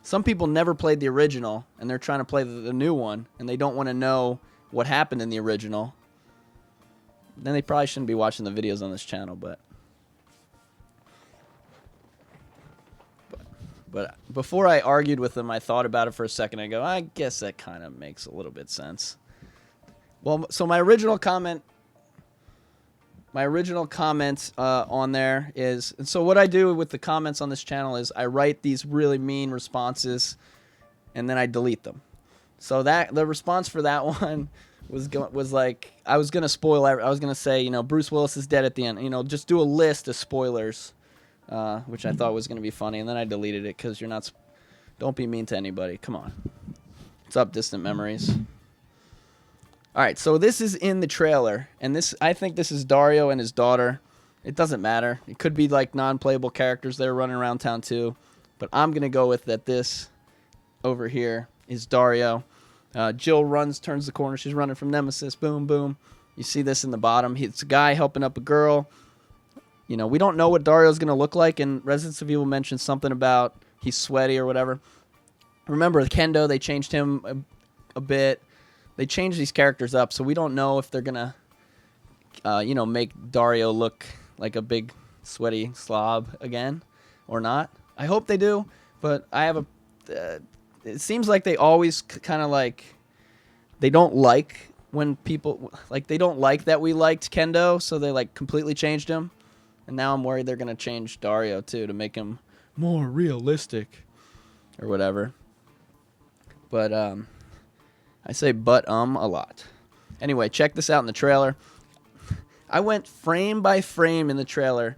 some people never played the original, and they're trying to play the new one, and they don't want to know what happened in the original. Then they probably shouldn't be watching the videos on this channel, but before I argued with them, I thought about it for a second. I go, I guess that kind of makes a little bit sense. Well, so my original comment on there is, and so what I do with the comments on this channel is I write these really mean responses, and then I delete them. So that the response for that one was like, I was gonna spoil. I was gonna say, Bruce Willis is dead at the end. Just do a list of spoilers, which I thought was gonna be funny, and then I deleted it because you're not. Don't be mean to anybody. Come on. What's up, Distant Memories? All right, so this is in the trailer, and I think this is Dario and his daughter. It doesn't matter. It could be like non-playable characters that are running around town too, but I'm gonna go with that. This over here is Dario. Jill turns the corner. She's running from Nemesis. Boom, boom. You see this in the bottom. It's a guy helping up a girl. We don't know what Dario's gonna look like, and Resident Evil mentioned something about he's sweaty or whatever. remember Kendo, they changed him a bit. They changed these characters up, so we don't know if they're gonna, make Dario look like a big sweaty slob again or not. I hope they do, but I have it seems like they always kind of like, they don't like when people, like, they don't like that we liked Kendo, so they, like, completely changed him. And now I'm worried they're going to change Dario, too, to make him more realistic or whatever. But, I say a lot. Anyway, check this out in the trailer. I went frame by frame in the trailer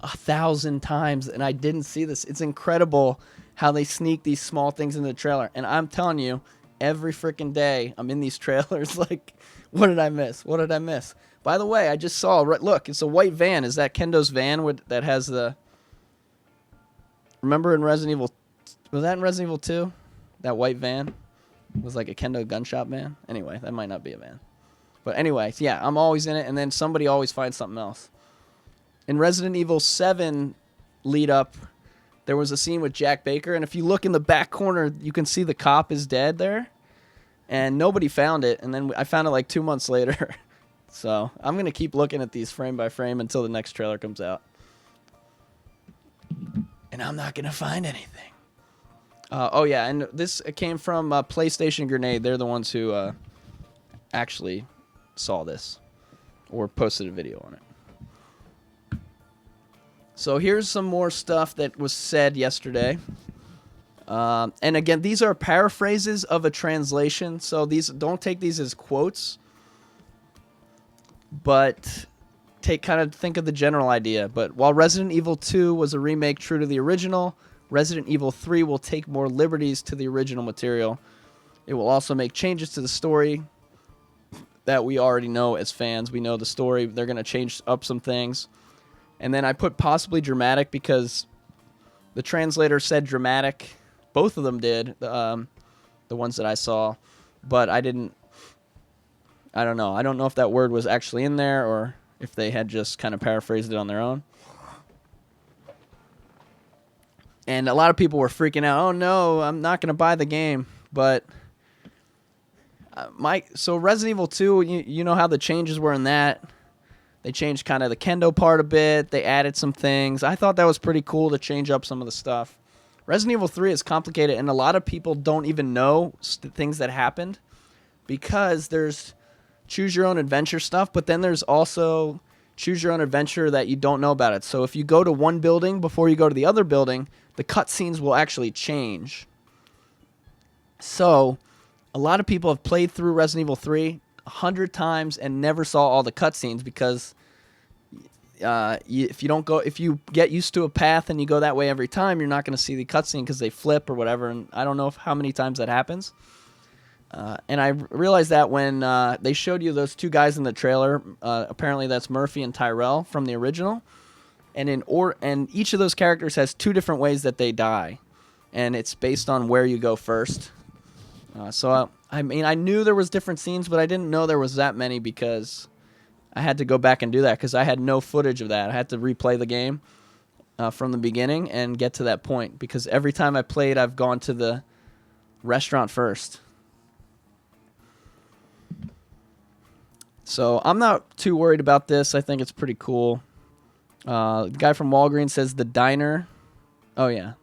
1,000 times, and I didn't see this. It's incredible how they sneak these small things in the trailer. And I'm telling you, every freaking day I'm in these trailers like, what did I miss? What did I miss? By the way, I just saw, look, it's a white van. Is that Kendo's van that has the... Remember in Resident Evil... Was that in Resident Evil 2? That white van was like a Kendo gun shop van? Anyway, that might not be a van. But anyway, yeah, I'm always in it, and then somebody always finds something else. In Resident Evil 7 lead up, there was a scene with Jack Baker, and if you look in the back corner, you can see the cop is dead there, and nobody found it, and then I found it like 2 months later. So I'm going to keep looking at these frame by frame until the next trailer comes out. And I'm not going to find anything. Oh, yeah, and this came from PlayStation Grenade. They're the ones who actually saw this or posted a video on it. So here's some more stuff that was said yesterday. And again, these are paraphrases of a translation, so don't take these as quotes, but think of the general idea. But while Resident Evil 2 was a remake true to the original, Resident Evil 3 will take more liberties to the original material. It will also make changes to the story that we already know as fans. We know the story. They're going to change up some things. And then I put possibly dramatic because the translator said dramatic. Both of them did, the ones that I saw. But I don't know. I don't know if that word was actually in there or if they had just kind of paraphrased it on their own. And a lot of people were freaking out. Oh, no, I'm not going to buy the game. But so Resident Evil 2, you know how the changes were in that. They changed kind of the Kendo part a bit. They added some things. I thought that was pretty cool to change up some of the stuff. Resident Evil 3 is complicated, and a lot of people don't even know things that happened because there's choose your own adventure stuff, but then there's also choose your own adventure that you don't know about it. So if you go to one building before you go to the other building, the cutscenes will actually change. So a lot of people have played through Resident Evil 3 100 times and never saw all the cutscenes because if you get used to a path and you go that way every time, you're not going to see the cutscene because they flip or whatever. And I don't know how many times that happens. And I realized that when they showed you those two guys in the trailer, apparently that's Murphy and Tyrell from the original. And each of those characters has two different ways that they die, and it's based on where you go first. I knew there was different scenes, but I didn't know there was that many because I had to go back and do that because I had no footage of that. I had to replay the game from the beginning and get to that point because every time I played, I've gone to the restaurant first. So I'm not too worried about this. I think it's pretty cool. The guy from Walgreens says the diner. Oh, yeah.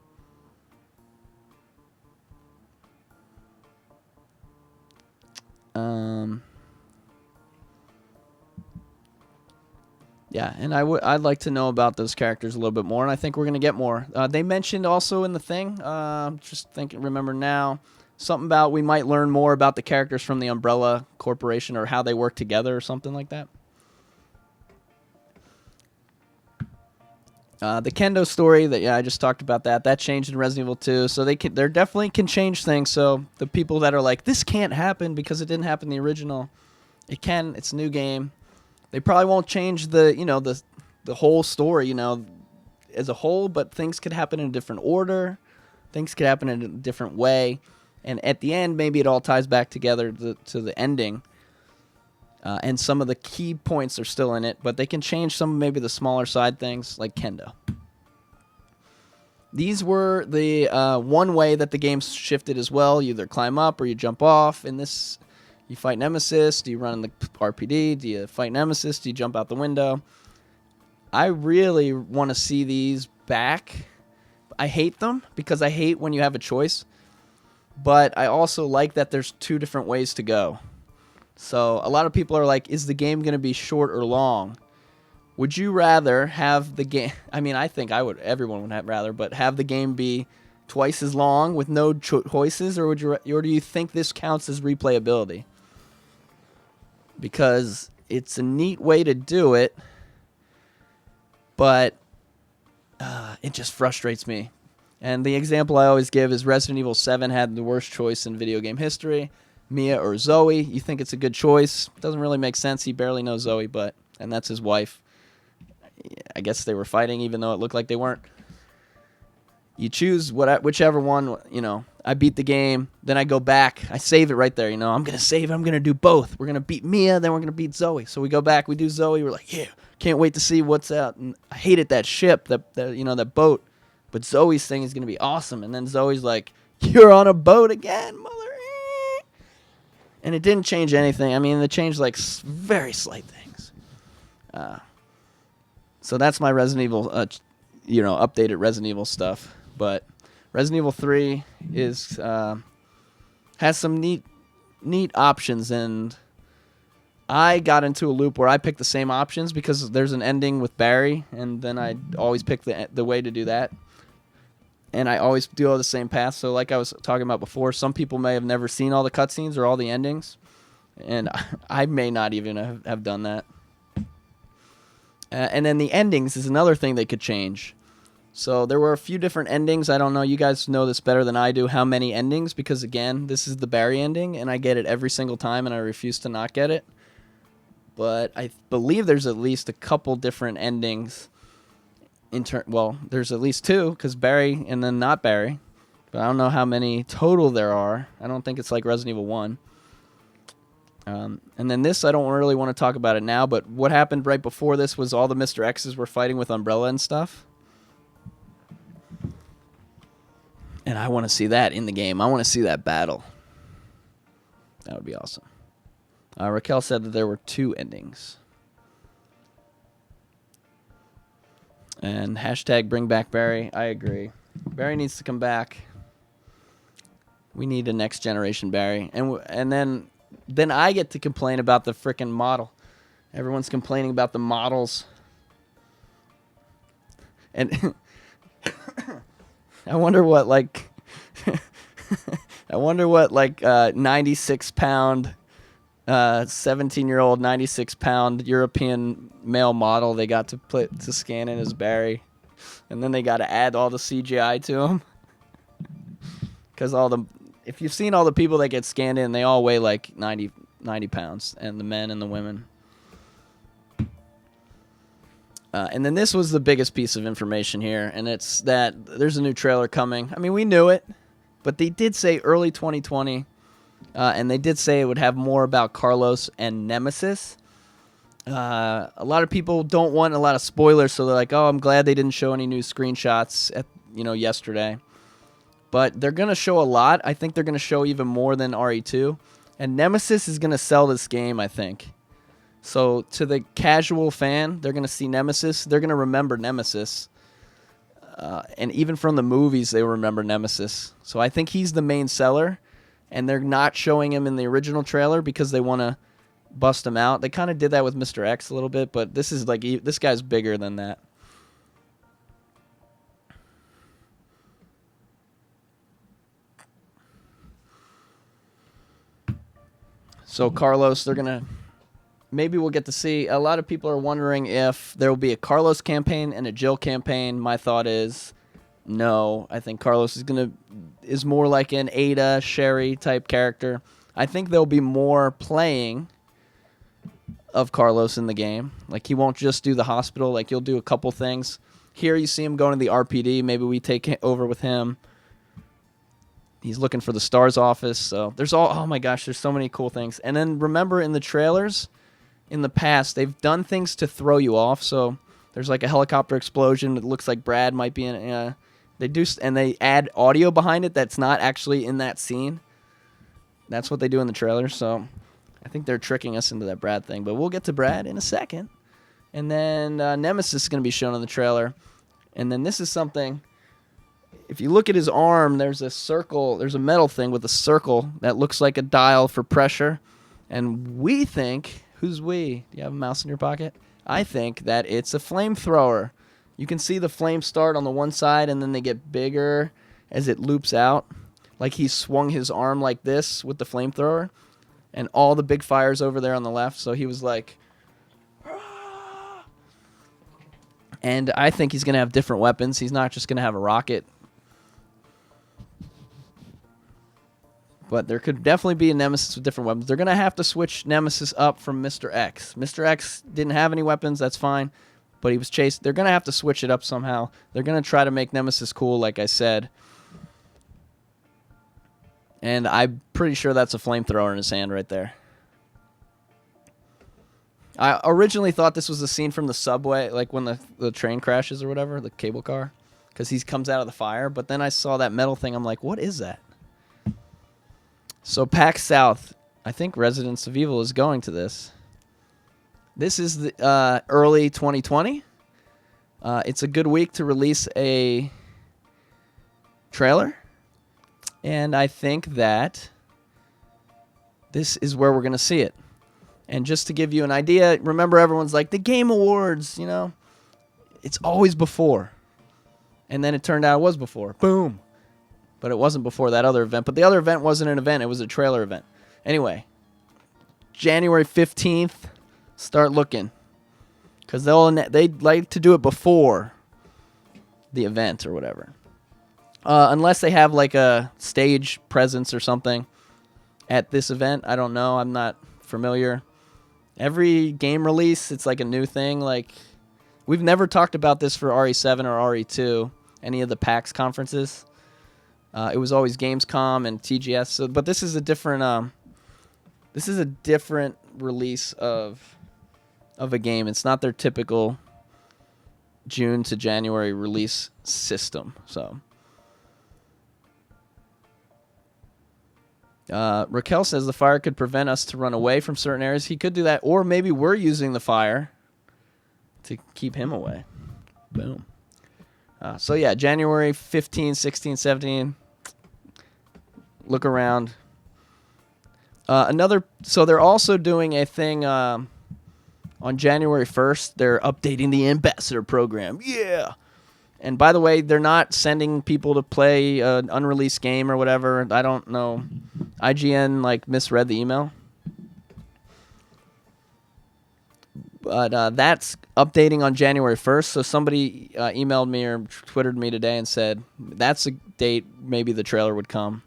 Yeah, and I'd like to know about those characters a little bit more, and I think we're going to get more. They mentioned also in the thing, remember now, something about we might learn more about the characters from the Umbrella Corporation or how they work together or something like that. The Kendo story that I just talked about that changed in Resident Evil 2, so they definitely can change things. So the people that are like this can't happen because it didn't happen in the original, it can. It's a new game. They probably won't change the whole story as a whole, but things could happen in a different order. Things could happen in a different way, and at the end maybe it all ties back together to the ending. And some of the key points are still in it, but they can change some maybe the smaller side things like Kendo. these were the one way that the game shifted as well. You either climb up or you jump off. In this, you fight Nemesis. Do you run in the RPD? Do you fight Nemesis? Do you jump out the window? I really want to see these back. I hate them because I hate when you have a choice. But I also like that there's two different ways to go. So a lot of people are like, is the game going to be short or long? Would you rather have the game... I mean, I think everyone would have rather, but have the game be twice as long with no choices, or do you think this counts as replayability? Because it's a neat way to do it, but it just frustrates me. And the example I always give is Resident Evil 7 had the worst choice in video game history. Mia or Zoe, you think it's a good choice. Doesn't really make sense. He barely knows Zoe, and that's his wife. I guess they were fighting even though it looked like they weren't. You choose whichever one, I beat the game, then I go back. I save it right there, I'm going to save it. I'm going to do both. We're going to beat Mia, then we're going to beat Zoe. So we go back, we do Zoe. We're like, yeah, can't wait to see what's out. And I hated that ship, that boat. But Zoe's thing is going to be awesome. And then Zoe's like, you're on a boat again, mother. And it didn't change anything. I mean, it changed like very slight things. So that's my Resident Evil, updated Resident Evil stuff. But Resident Evil 3 has some neat options, and I got into a loop where I picked the same options because there's an ending with Barry, and then I always pick the way to do that. And I always do all the same path. So like I was talking about before, some people may have never seen all the cutscenes or all the endings. And I may not even have done that. And then the endings is another thing they could change. So there were a few different endings. I don't know. You guys know this better than I do, how many endings. Because, again, this is the Barry ending. And I get it every single time. And I refuse to not get it. But I believe there's at least a couple different endings. Well, there's at least two, because Barry and then not Barry. But I don't know how many total there are. I don't think it's like Resident Evil 1. And then this, I don't really want to talk about it now, but what happened right before this was all the Mr. X's were fighting with Umbrella and stuff. And I want to see that in the game. I want to see that battle. That would be awesome. Raquel said that there were two endings. And hashtag bring back Barry. I agree. Barry needs to come back. We need a next generation Barry. And then I get to complain about the frickin' model. Everyone's complaining about the models. And I wonder what 96 pound 17-year-old 96-pound European male model they got to scan in as Barry, and then they got to add all the CGI to him because if you've seen all the people that get scanned in, they all weigh like 90 pounds, and the men and the women. And then this was the biggest piece of information here, and it's that there's a new trailer coming. I mean, we knew it, but they did say early 2020. And they did say it would have more about Carlos and Nemesis. A lot of people don't want a lot of spoilers, so they're like, oh, I'm glad they didn't show any new screenshots yesterday. But they're going to show a lot. I think they're going to show even more than RE2. And Nemesis is going to sell this game, I think. So to the casual fan, they're going to see Nemesis. They're going to remember Nemesis. And even from the movies, they remember Nemesis. So I think he's the main seller. And they're not showing him in the original trailer because they want to bust him out. They kind of did that with Mr. X a little bit, but this guy's bigger than that. So Carlos, maybe we'll get to see. A lot of people are wondering if there will be a Carlos campaign and a Jill campaign. My thought is no. I think Carlos is more like an Ada, Sherry type character. I think there'll be more playing of Carlos in the game. Like, he won't just do the hospital. Like, you'll do a couple things. Here you see him going to the RPD. Maybe we take over with him. He's looking for the STARS office. So oh my gosh, there's so many cool things. And then remember in the trailers, in the past, they've done things to throw you off. So there's like a helicopter explosion. It looks like Brad might be in They do, and they add audio behind it that's not actually in that scene. That's what they do in the trailer, so I think they're tricking us into that Brad thing. But we'll get to Brad in a second. And then Nemesis is going to be shown in the trailer. And then this is something, if you look at his arm, there's a circle, there's a metal thing with a circle that looks like a dial for pressure. And we think, who's we? Do you have a mouse in your pocket? I think that it's a flamethrower. You can see the flames start on the one side and then they get bigger as it loops out. Like he swung his arm like this with the flamethrower and all the big fires over there on the left. So he was like, "Ah!" And I think he's going to have different weapons. He's not just going to have a rocket. But there could definitely be a Nemesis with different weapons. They're going to have to switch Nemesis up from Mr. X. Mr. X didn't have any weapons. That's fine. But he was chased. They're going to have to switch it up somehow. They're going to try to make Nemesis cool, like I said. And I'm pretty sure that's a flamethrower in his hand right there. I originally thought this was a scene from the subway, like when the train crashes or whatever, the cable car. Because he comes out of the fire. But then I saw that metal thing. I'm like, what is that? So PAX South, I think Residents of Evil is going to this. This is the early 2020. It's a good week to release a trailer. And I think that this is where we're going to see it. And just to give you an idea, remember everyone's like, the Game Awards, you know? It's always before. And then it turned out it was before. Boom. But it wasn't before that other event. But the other event wasn't an event. It was a trailer event. Anyway, January 15th. Start looking, because they like to do it before the event or whatever, unless they have like a stage presence or something at this event. I don't know. I'm not familiar. Every game release, it's like a new thing. Like we've never talked about this for RE7 or RE2, any of the PAX conferences. It was always Gamescom and TGS. So, but this is a different. This is a different release of a game. It's not their typical June to January release system. So Raquel says the fire could prevent us to run away from certain areas. He could do that, or maybe we're using the fire to keep him away. Boom. So yeah, January 15, 16, 17. Look around. So they're also doing a thing on January 1st. They're updating the ambassador program. Yeah. And by the way, they're not sending people to play an unreleased game or whatever. I don't know. IGN misread the email. But that's updating on January 1st. So somebody emailed me or Twittered me today and said that's a date maybe the trailer would come.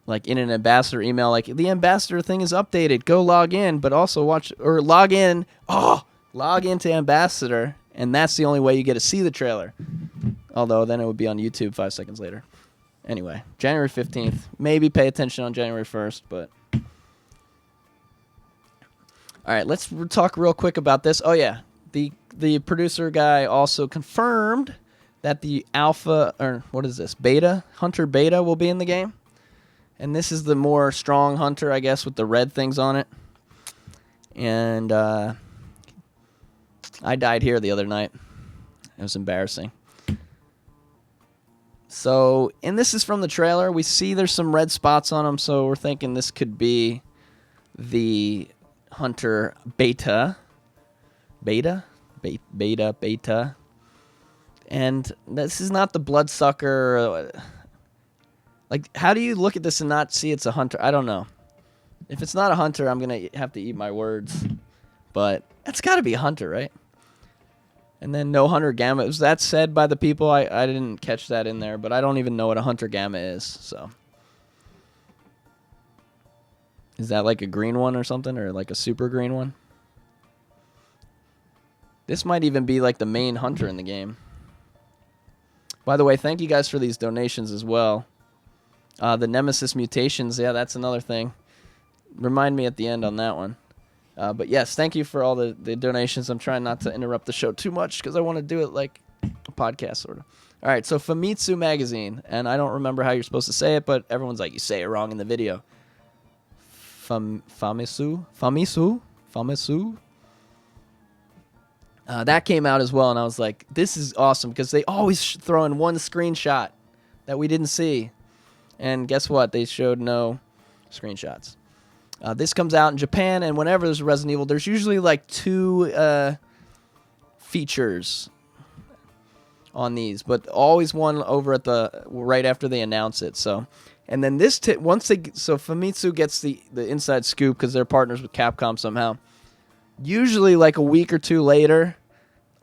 Like in an ambassador email, like the ambassador thing is updated. Go log in, but also log in. Log into ambassador, and that's the only way you get to see the trailer. Although then it would be on YouTube 5 seconds later. Anyway, January 15th. Maybe pay attention on January 1st, but. All right, let's talk real quick about this. Oh yeah, the producer guy also confirmed that the alpha, or what is this, beta, Hunter Beta will be in the game. And this is the more strong hunter, I guess, with the red things on it. And I died here the other night. It was embarrassing. So, and this is from the trailer. We see there's some red spots on them, so we're thinking this could be the Hunter Beta. Beta. And this is not the Bloodsucker. Like, how do you look at this and not see it's a hunter? I don't know. If it's not a hunter, I'm going to have to eat my words. But it's got to be a hunter, right? And then no Hunter Gamma. Was that said by the people? I didn't catch that in there, but I don't even know what a Hunter Gamma is. So, is that like a green one or something, or like a super green one? This might even be like the main hunter in the game. By the way, thank you guys for these donations as well. The Nemesis mutations, yeah, that's another thing. Remind me at the end on that one. But yes, thank you for all the donations. I'm trying not to interrupt the show too much because I want to do it like a podcast sort of. All right, so Famitsu magazine, and I don't remember how you're supposed to say it, but everyone's like, you say it wrong in the video. Famitsu. That came out as well, and I was like, this is awesome, because they always throw in one screenshot that we didn't see. And guess what? They showed no screenshots. This comes out in Japan, and whenever there's a Resident Evil, there's usually like 2 features on these, but always one over at the right after they announce it. So, and then this once they Famitsu gets the inside scoop because they're partners with Capcom somehow. Usually, like a week or 2 later,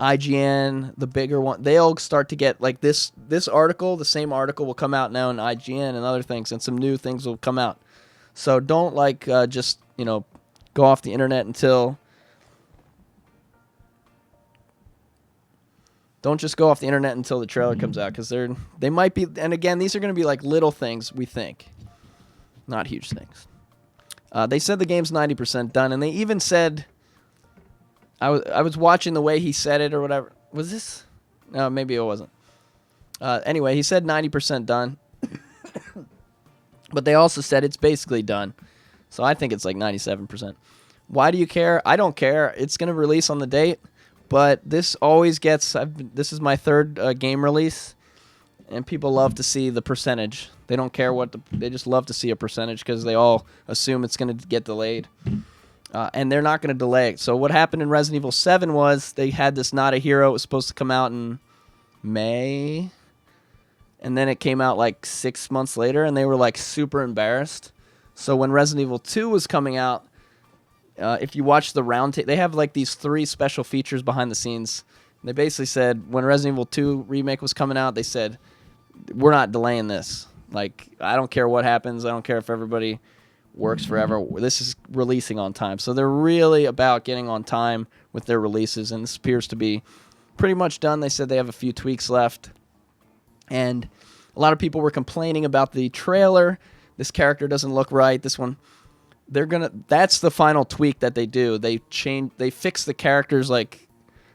IGN, the bigger one, they'll start to get like this article. The same article will come out now in IGN and other things, and some new things will come out. So don't just go off the internet until. Don't just go off the internet until the trailer comes out, because they might be. And again, these are going to be like little things, we think, not huge things. They said the game's 90% done, and they even said. I was watching the way he said it or whatever. Was this? No, maybe it wasn't. Anyway, he said 90% done. But they also said it's basically done. So I think it's like 97%. Why do you care? I don't care. It's going to release on the date. But this always gets... this is my 3rd game release. And people love to see the percentage. They don't care what... they just love to see a percentage because they all assume it's going to get delayed. And they're not going to delay it. So what happened in Resident Evil 7 was they had this Not a Hero. It was supposed to come out in May. And then it came out like 6 months later, and they were like super embarrassed. So when Resident Evil 2 was coming out, if you watch the roundtable, they have like these 3 special features behind the scenes. They basically said when Resident Evil 2 Remake was coming out, they said, we're not delaying this. Like, I don't care what happens. I don't care if everybody works forever. This is releasing on time. So they're really about getting on time with their releases, and this appears to be pretty much done. They said they have a few tweaks left. And a lot of people were complaining about the trailer. This character doesn't look right. This one, that's the final tweak that they do. They fix the characters, like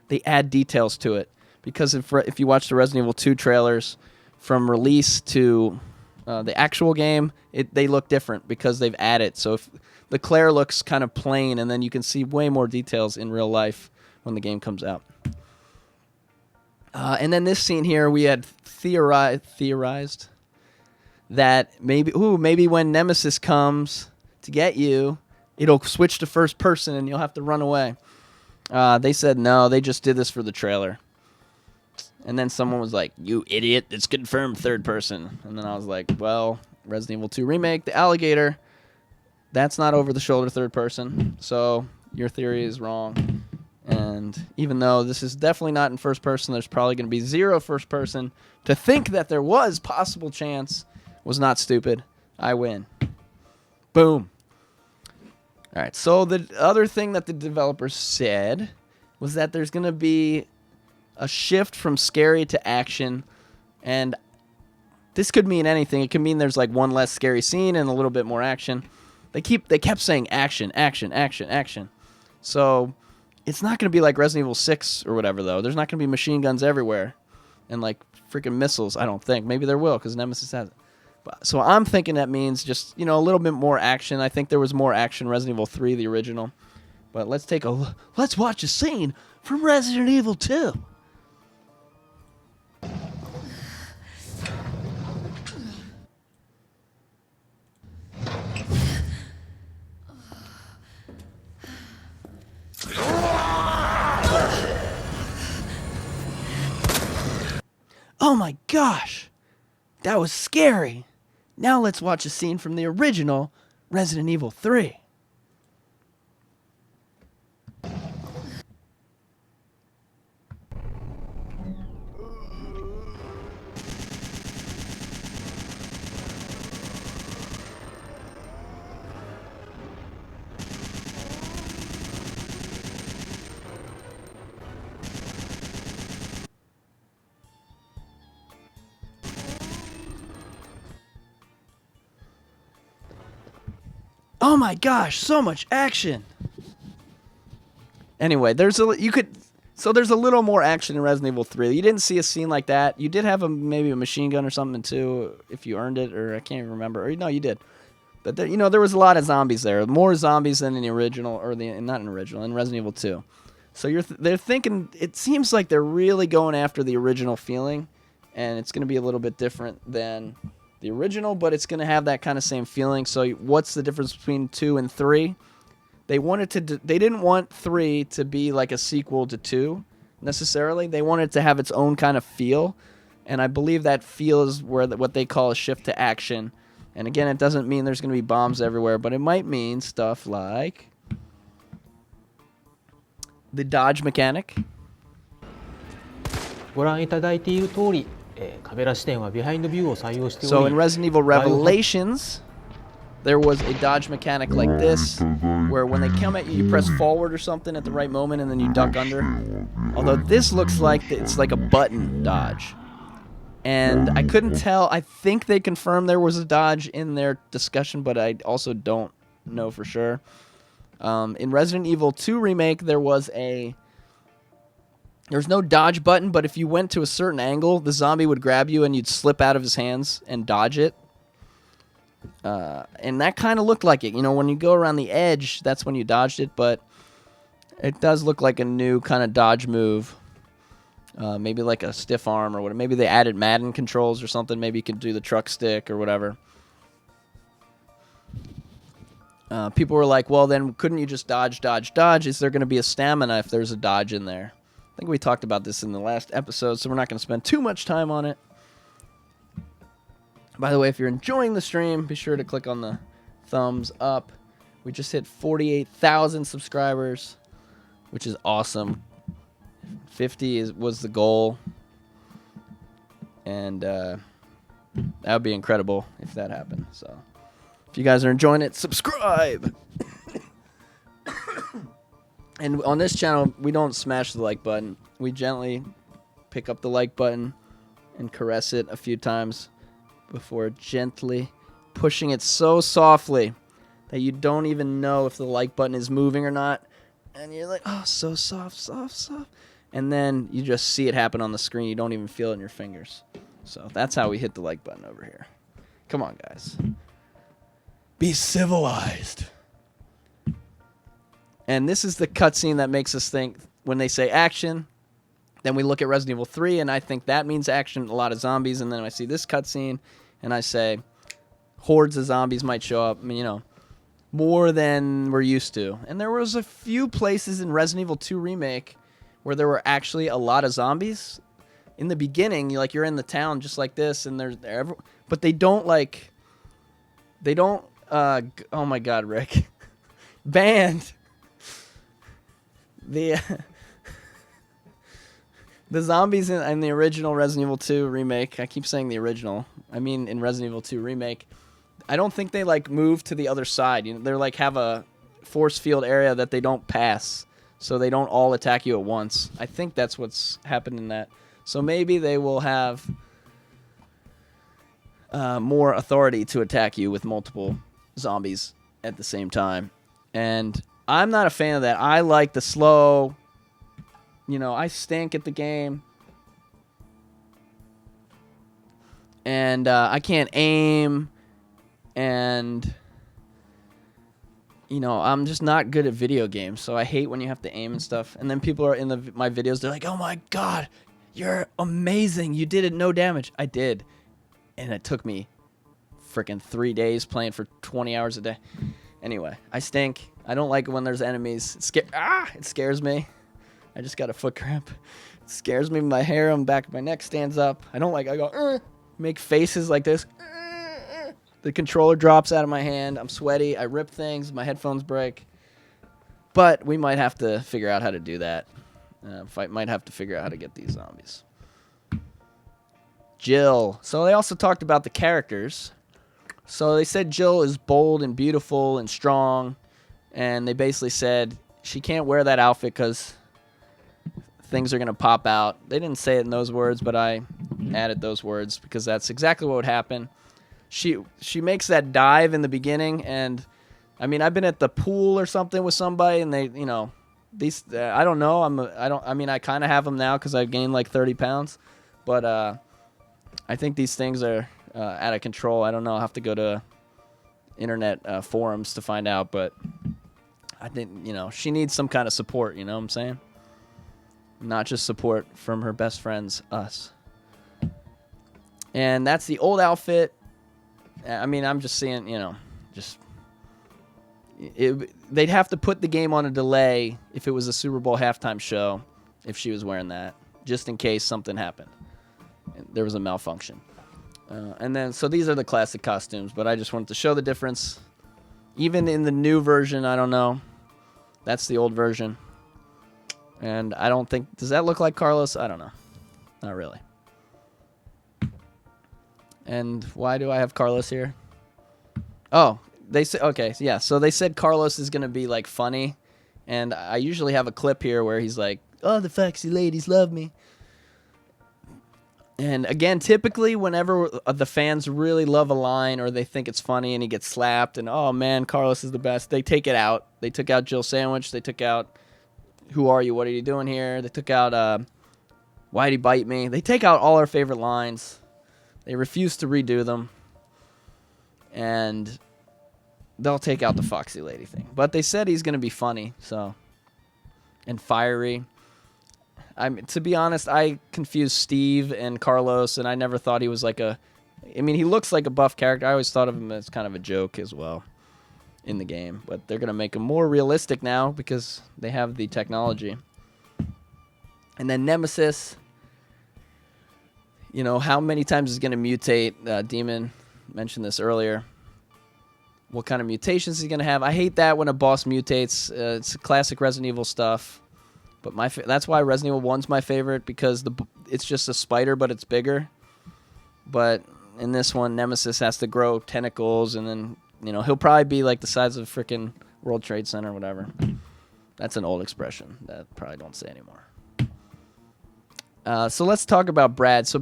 they add details to it. Because if you watch the Resident Evil 2 trailers from release to the actual game, they look different because they've added. So if the Claire looks kind of plain, and then you can see way more details in real life when the game comes out. And then this scene here, we had theorized that maybe when Nemesis comes to get you, it'll switch to first person and you'll have to run away. They said no, they just did this for the trailer. And then someone was like, you idiot, it's confirmed 3rd person. And then I was like, well, Resident Evil 2 Remake, the alligator, that's not over-the-shoulder 3rd person. So your theory is wrong. And even though this is definitely not in first person, there's probably going to be 0 first person. To think that there was possible chance was not stupid. I win. Boom. All right, so the other thing that the developers said was that there's going to be a shift from scary to action, and this could mean anything. It could mean there's like one less scary scene and a little bit more action. They kept saying action, action, action, action. So it's not going to be like Resident Evil 6 or whatever, though. There's not going to be machine guns everywhere and like freaking missiles, I don't think. Maybe there will, because Nemesis has it. So I'm thinking that means just, a little bit more action. I think there was more action in Resident Evil 3, the original. But let's watch a scene from Resident Evil 2. Oh my gosh, that was scary. Now let's watch a scene from the original Resident Evil 3. Oh my gosh, so much action. Anyway, So there's a little more action in Resident Evil 3. You didn't see a scene like that. You did have maybe a machine gun or something too, if you earned it, or I can't even remember. Or no, you did. But there, there was a lot of zombies there. More zombies than in the original, or not in the original, in Resident Evil 2. So they're thinking. It seems like they're really going after the original feeling, and it's going to be a little bit different than the original, but it's going to have that kind of same feeling. So what's the difference between 2 and 3? They didn't want 3 to be like a sequel to 2 necessarily. They wanted it to have its own kind of feel, and I believe that feel is what they call a shift to action. And again, it doesn't mean there's going to be bombs everywhere, but it might mean stuff like the dodge mechanic. ご覧いただいている通り、カメラ視点はビハインドビューを採用しており、 So in Resident Evil Revelations, there was a dodge mechanic like this, where when they come at you, you press forward or something at the right moment, and then you duck under. Although this looks like it's like a button dodge. And I couldn't tell. I think they confirmed there was a dodge in their discussion, but I also don't know for sure. In Resident Evil 2 Remake, there's no dodge button, but if you went to a certain angle, the zombie would grab you and you'd slip out of his hands and dodge it. And that kind of looked like it. When you go around the edge, that's when you dodged it, but it does look like a new kind of dodge move. Maybe like a stiff arm or whatever. Maybe they added Madden controls or something. Maybe you could do the truck stick or whatever. People were like, well, then couldn't you just dodge? Is there going to be a stamina if there's a dodge in there? I think we talked about this in the last episode, so we're not going to spend too much time on it. By the way, if you're enjoying the stream, be sure to click on the thumbs up. We just hit 48,000 subscribers, which is awesome. 50 was the goal, and that would be incredible if that happened. So if you guys are enjoying it, subscribe. And on this channel, we don't smash the like button. We gently pick up the like button and caress it a few times before gently pushing it so softly that you don't even know if the like button is moving or not. And you're like, oh, so soft, soft, soft. And then you just see it happen on the screen. You don't even feel it in your fingers. So that's how we hit the like button over here. Come on, guys. Be civilized. And this is the cutscene that makes us think when they say action. Then we look at Resident Evil 3, and I think that means action, a lot of zombies. And then I see this cutscene, and I say hordes of zombies might show up. I mean, more than we're used to. And there was a few places in Resident Evil 2 Remake where there were actually a lot of zombies. In the beginning, you're in the town just like this, and but they don't oh my God, Rick. Banned. The zombies in the original Resident Evil 2 Remake, I keep saying the original, I mean in Resident Evil 2 Remake, I don't think they move to the other side. They're have a force field area that they don't pass, so they don't all attack you at once. I think that's what's happened in that. So maybe they will have more authority to attack you with multiple zombies at the same time. And I'm not a fan of that. I like the slow, I stink at the game. And I can't aim. And, I'm just not good at video games. So I hate when you have to aim and stuff. And then people are in my videos, they're like, oh my God, you're amazing. You did it, no damage. I did. And it took me freaking 3 days playing for 20 hours a day. Anyway, I stink. I don't like it when there's enemies. It scares me. I just got a foot cramp. It scares me. My hair on the back of my neck stands up. I go, make faces like this. The controller drops out of my hand. I'm sweaty. I rip things. My headphones break. But we might have to figure out how to do that. Might have to figure out how to get these zombies. Jill. So they also talked about the characters. So they said Jill is bold and beautiful and strong. And they basically said she can't wear that outfit because things are going to pop out. They didn't say it in those words, but I added those words because that's exactly what would happen. She makes that dive in the beginning, and I mean, I've been at the pool or something with somebody, and they, these I don't know. I mean, I kind of have them now because I've gained like 30 pounds, but I think these things are out of control. I don't know. I'll have to go to internet forums to find out, but I think, she needs some kind of support, you know what I'm saying? Not just support from her best friends, us. And that's the old outfit. I mean, I'm just seeing, they'd have to put the game on a delay if it was a Super Bowl halftime show, if she was wearing that, just in case something happened. There was a malfunction. And then, so these are the classic costumes, but I just wanted to show the difference. Even in the new version, I don't know. That's the old version. And I don't think, does that look like Carlos? I don't know. Not really. And why do I have Carlos here? Oh, they said, okay, yeah. So they said Carlos is going to be like funny. And I usually have a clip here where he's like, oh, the foxy ladies love me. And again, typically whenever the fans really love a line or they think it's funny and he gets slapped and, oh man, Carlos is the best, they take it out. They took out Jill Sandwich. They took out Who Are You? What Are You Doing Here? They took out Why'd He Bite Me? They take out all our favorite lines. They refuse to redo them. And they'll take out the foxy lady thing. But they said he's going to be funny, so, and fiery. To be honest, I confused Steve and Carlos, and I never thought he was like he looks like a buff character. I always thought of him as kind of a joke as well in the game. But they're going to make him more realistic now because they have the technology. And then Nemesis, how many times is going to mutate? Demon mentioned this earlier. What kind of mutations is he going to have? I hate that when a boss mutates. It's classic Resident Evil stuff. But that's why Resident Evil 1's my favorite, because it's just a spider, but it's bigger. But in this one, Nemesis has to grow tentacles, and then, he'll probably be like the size of a freaking World Trade Center or whatever. That's an old expression that I probably don't say anymore. So let's talk about Brad. So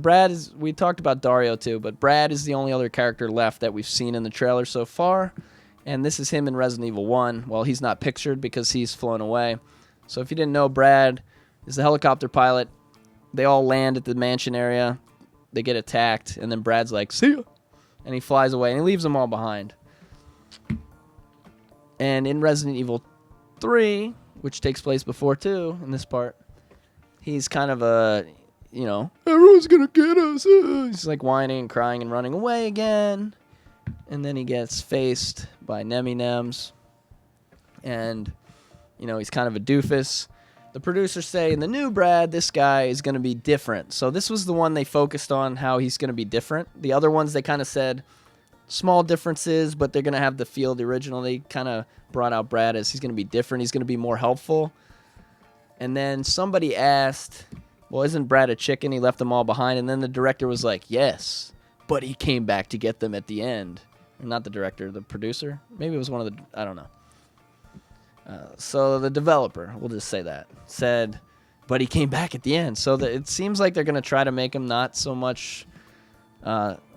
we talked about Dario too, but Brad is the only other character left that we've seen in the trailer so far. And this is him in Resident Evil 1. Well, he's not pictured because he's flown away. So if you didn't know, Brad is the helicopter pilot. They all land at the mansion area. They get attacked, and then Brad's like, see ya. And he flies away, and he leaves them all behind. And in Resident Evil 3, which takes place before 2, in this part, he's kind of everyone's going to get us. He's like whining and crying and running away again. And then he gets faced by Nems. And he's kind of a doofus. The producers say in the new Brad, this guy is going to be different. So this was the one they focused on, how he's going to be different. The other ones, they kind of said small differences, but they're going to have the feel of the original. They kind of brought out Brad as he's going to be different. He's going to be more helpful. And then somebody asked, well, isn't Brad a chicken? He left them all behind. And then the director was like, yes, but he came back to get them at the end. Not the director, the producer. Maybe it was one of the, I don't know. So the developer, we'll just say that, said, but he came back at the end. So it seems like they're going to try to make him not so much,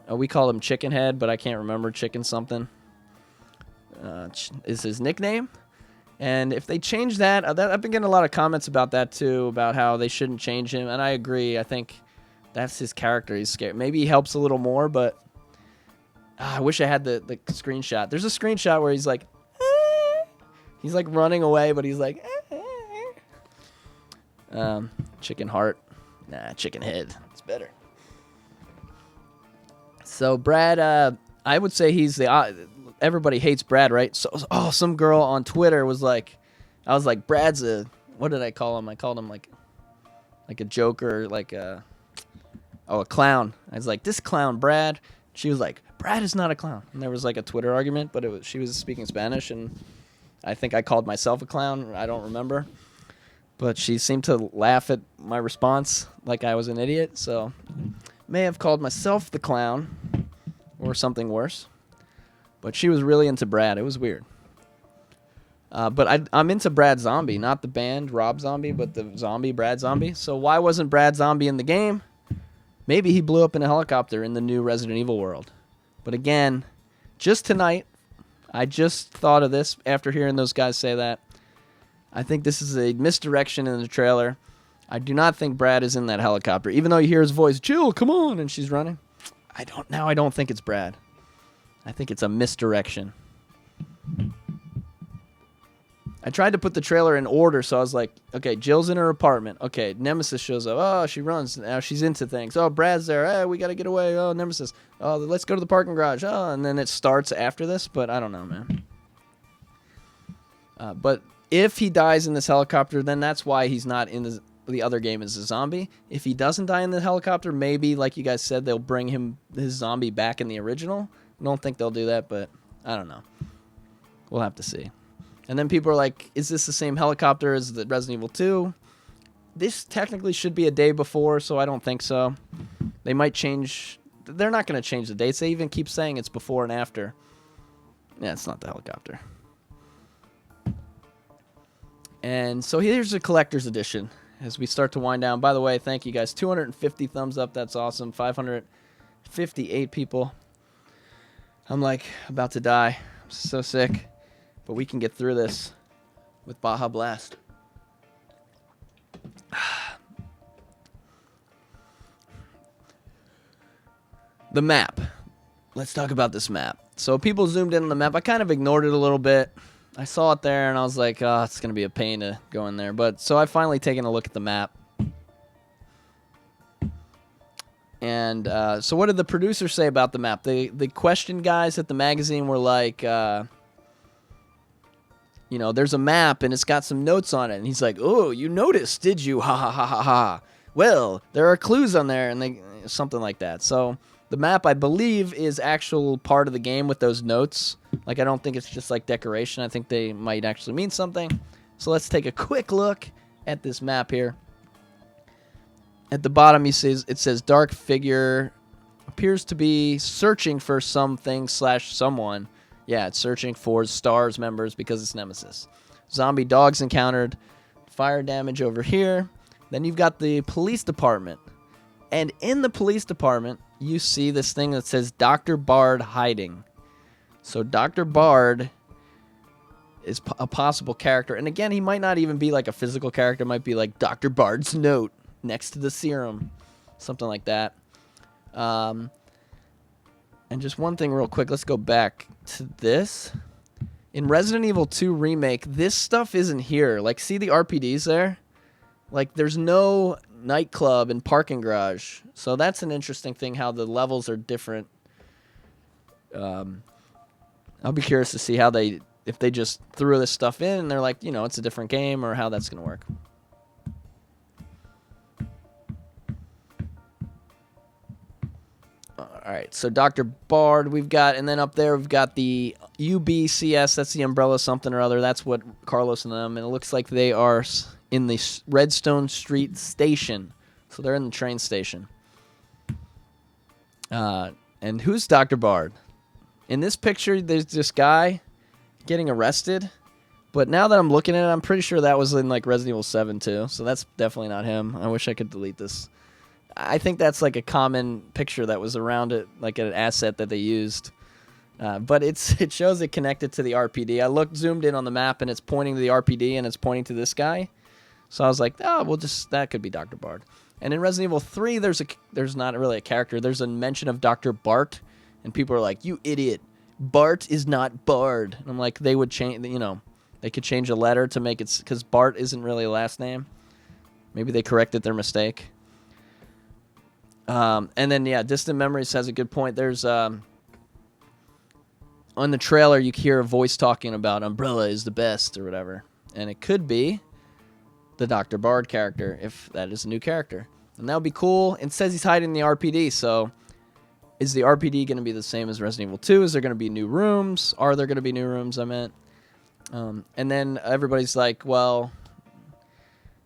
we call him Chicken Head, but I can't remember, Chicken something is his nickname. And if they change that, I've been getting a lot of comments about that too, about how they shouldn't change him. And I agree. I think that's his character. He's scared. Maybe he helps a little more, but I wish I had the screenshot. There's a screenshot where he's like, he's like running away, but he's like, chicken heart. Nah, chicken head. It's better. So Brad, I would say he's everybody hates Brad, right? So, some girl on Twitter was like, I was like, Brad's what did I call him? I called him like a joker, like a clown. I was like, this clown, Brad. She was like, Brad is not a clown. And there was like a Twitter argument, but she was speaking Spanish, and I think I called myself a clown. I don't remember. But she seemed to laugh at my response like I was an idiot. So may have called myself the clown or something worse. But she was really into Brad. It was weird. But I'm into Brad Zombie, not the band Rob Zombie, but the zombie Brad Zombie. So why wasn't Brad Zombie in the game? Maybe he blew up in a helicopter in the new Resident Evil world. But again, just tonight, I just thought of this after hearing those guys say that. I think this is a misdirection in the trailer. I do not think Brad is in that helicopter, even though you hear his voice, Jill, come on, and she's running. I don't think it's Brad. I think it's a misdirection. I tried to put the trailer in order, so I was like, okay, Jill's in her apartment. Okay, Nemesis shows up. Oh, she runs. Now she's into things. Oh, Brad's there. Hey, we got to get away. Oh, Nemesis. Oh, let's go to the parking garage. Oh, and then it starts after this, but I don't know, man. But if he dies in this helicopter, then that's why he's not in the other game as a zombie. If he doesn't die in the helicopter, maybe, like you guys said, they'll bring his zombie back in the original. I don't think they'll do that, but I don't know. We'll have to see. And then people are like, is this the same helicopter as the Resident Evil 2? This technically should be a day before, so I don't think so. They might change. They're not going to change the dates. They even keep saying it's before and after. Yeah, it's not the helicopter. And so here's the collector's edition as we start to wind down. By the way, thank you guys. 250 thumbs up. That's awesome. 558 people. I'm like about to die. I'm so sick. But we can get through this with Baja Blast. The map. Let's talk about this map. So people zoomed in on the map. I kind of ignored it a little bit. I saw it there and I was like, oh, it's going to be a pain to go in there. But so I finally taken a look at the map. And so what did the producers say about the map? The question guys at the magazine were like, you know, there's a map and it's got some notes on it. And he's like, oh, you noticed, did you? Ha ha ha ha ha. Well, there are clues on there and something like that. So the map, I believe, is actual part of the game with those notes. Like, I don't think it's just like decoration. I think they might actually mean something. So let's take a quick look at this map here. At the bottom, it says dark figure appears to be searching for something / someone. Yeah, it's searching for STARS members because it's Nemesis. Zombie dogs encountered. Fire damage over here. Then you've got the police department. And in the police department, you see this thing that says Dr. Bard hiding. So Dr. Bard is a possible character. And again, he might not even be like a physical character. It might be like Dr. Bard's note next to the serum. Something like that. And just one thing real quick. Let's go back to this. In Resident Evil 2 Remake, this stuff isn't here. Like, see the RPDs there? Like, there's no nightclub and parking garage. So that's an interesting thing, how the levels are different. I'll be curious to see how if they just threw this stuff in and they're like, you know, it's a different game, or how that's going to work. All right, so Dr. Bard we've got, and then up there we've got the UBCS, that's the Umbrella something or other. That's what Carlos and them, and it looks like they are in the Redstone Street station. So they're in the train station. And who's Dr. Bard? In this picture, there's this guy getting arrested. But now that I'm looking at it, I'm pretty sure that was in like Resident Evil 7 too. So that's definitely not him. I wish I could delete this. I think that's like a common picture that was around it, like an asset that they used. But it shows it connected to the RPD. I zoomed in on the map, and it's pointing to the RPD, and it's pointing to this guy. So I was like, oh, that could be Dr. Bard. And in Resident Evil 3, there's not really a character. There's a mention of Dr. Bart, and people are like, you idiot. Bart is not Bard. And I'm like, they would change, you know, they could change a letter to make it, because Bart isn't really a last name. Maybe they corrected their mistake. And then, yeah, Distant Memories has a good point. There's, on the trailer, you hear a voice talking about Umbrella is the best or whatever. And it could be the Dr. Bard character, if that is a new character. And that would be cool. It says he's hiding in the RPD, so is the RPD going to be the same as Resident Evil 2? Is there going to be new rooms? Are there going to be new rooms, I meant? And then everybody's like, well,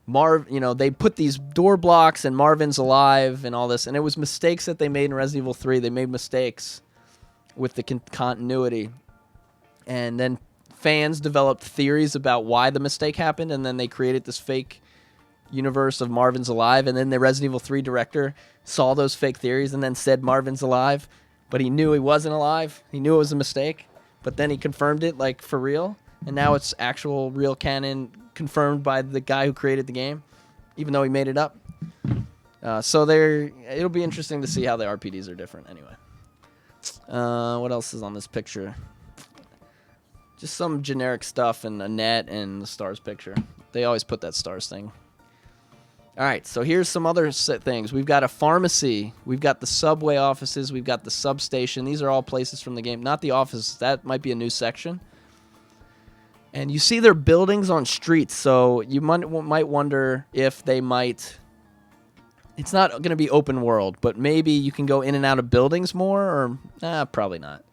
you know, they put these door blocks and Marvin's alive and all this, and it was mistakes that they made in Resident Evil 3. They made mistakes with the continuity. And then fans developed theories about why the mistake happened, and then they created this fake universe of Marvin's alive, and then the Resident Evil 3 director saw those fake theories and then said Marvin's alive, but he knew he wasn't alive. He knew it was a mistake, but then he confirmed it, like, for real. and now it's actual real canon confirmed by the guy who created the game, even though he made it up. So it'll be interesting to see how the RPDs are different anyway. What else is on this picture? Just some generic stuff and a net and the stars picture. They always put that stars thing. All right, so here's some other things. We've got a pharmacy. We've got the subway offices. We've got the substation. These are all places from the game. Not the office. That might be a new section. And you see their buildings on streets, so you might wonder if they might... It's not going to be open world, but maybe you can go in and out of buildings more, or probably not.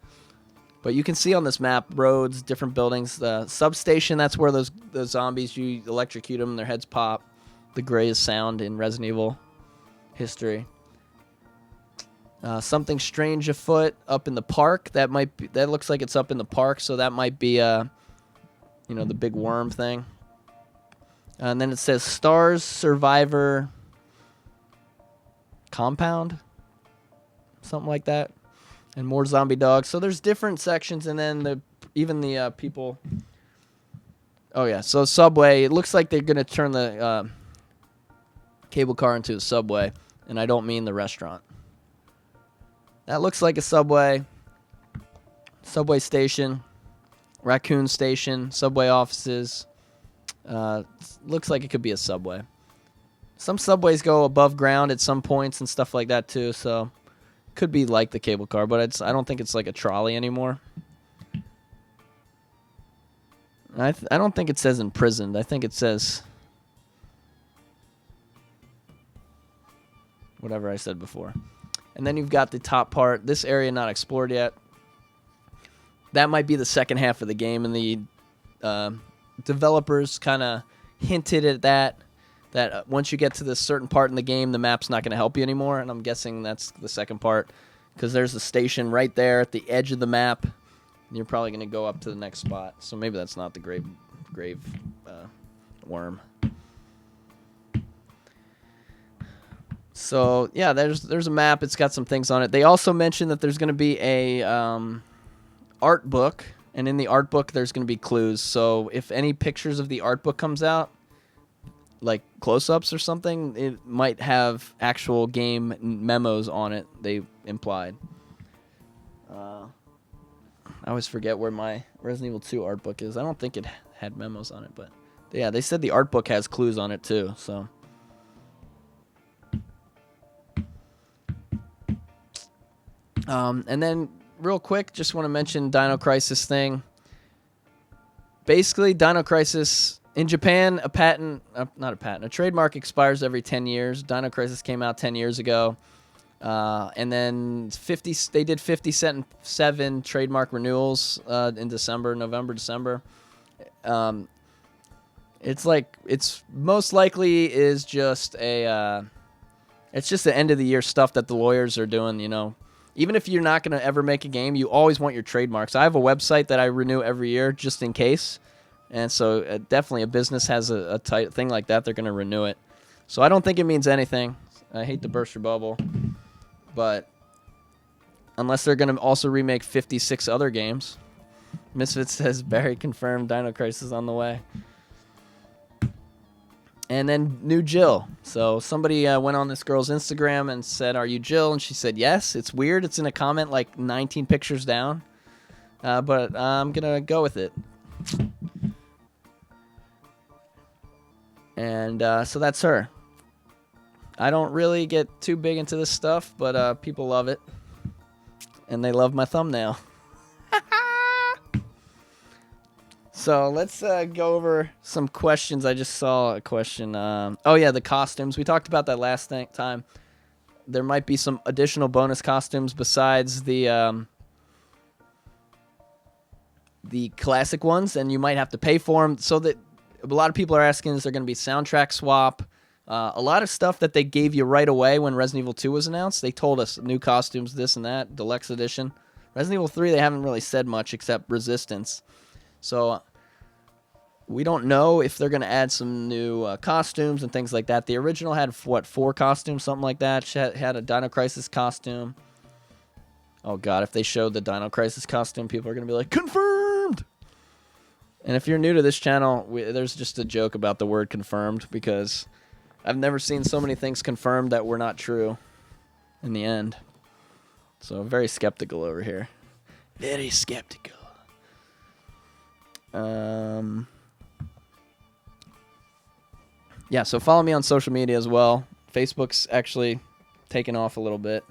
But you can see on this map roads, different buildings. The substation, that's where those zombies, you electrocute them, their heads pop. The greatest sound in Resident Evil history. Something strange afoot up in the park. That looks like it's up in the park, so that might be the big worm thing. And then it says Stars Survivor Compound, something like that, and more zombie dogs. So there's different sections, and then even the people. Oh yeah, so subway. It looks like they're gonna turn the cable car into a subway, and I don't mean the restaurant. That looks like a subway station, raccoon station, subway offices. Looks like it could be a subway. Some subways go above ground at some points and stuff like that too, so could be like the cable car, but I don't think it's like a trolley anymore. I don't think it says imprisoned. I think it says whatever I said before. And then you've got the top part. This area not explored yet. That might be the second half of the game, and the developers kind of hinted at that once you get to this certain part in the game, the map's not going to help you anymore, and I'm guessing that's the second part, because there's a station right there at the edge of the map, and you're probably going to go up to the next spot. So maybe that's not the grave worm. So yeah, there's a map. It's got some things on it. They also mentioned that there's going to be a art book, and in the art book there's going to be clues. So if any pictures of the art book comes out, like close-ups or something, it might have actual game memos on it, they implied. I always forget where my Resident Evil 2 art book is. I don't think it had memos on it, but yeah, they said the art book has clues on it too, so... and then, real quick, just want to mention Dino Crisis thing. Basically, Dino Crisis, in Japan, a trademark expires every 10 years. Dino Crisis came out 10 years ago. And then they did 57 trademark renewals in November, December. It's most likely is just it's just the end of the year stuff that the lawyers are doing, you know. Even if you're not going to ever make a game, you always want your trademarks. I have a website that I renew every year just in case. And so definitely a business has a tight thing like that, they're going to renew it. So I don't think it means anything. I hate to burst your bubble. But unless they're going to also remake 56 other games. Misfits says Barry confirmed Dino Crisis on the way. And then new Jill. So somebody went on this girl's Instagram and said, "Are you Jill?" And she said, "Yes." It's weird. It's in a comment like 19 pictures down. But I'm going to go with it. And so that's her. I don't really get too big into this stuff, but people love it. And they love my thumbnail. So let's go over some questions. I just saw a question. Oh, yeah, the costumes. We talked about that last time. There might be some additional bonus costumes besides the classic ones, and you might have to pay for them. So that a lot of people are asking, is there going to be soundtrack swap? A lot of stuff that they gave you right away when Resident Evil 2 was announced. They told us new costumes, this and that, deluxe edition. Resident Evil 3, they haven't really said much except Resistance. So we don't know if they're going to add some new costumes and things like that. The original had, 4 costumes, something like that. She had a Dino Crisis costume. Oh, God, if they showed the Dino Crisis costume, people are going to be like, confirmed! And if you're new to this channel, there's just a joke about the word confirmed, because I've never seen so many things confirmed that were not true in the end. So very skeptical over here. Very skeptical. Yeah, so follow me on social media as well. Facebook's actually taken off a little bit.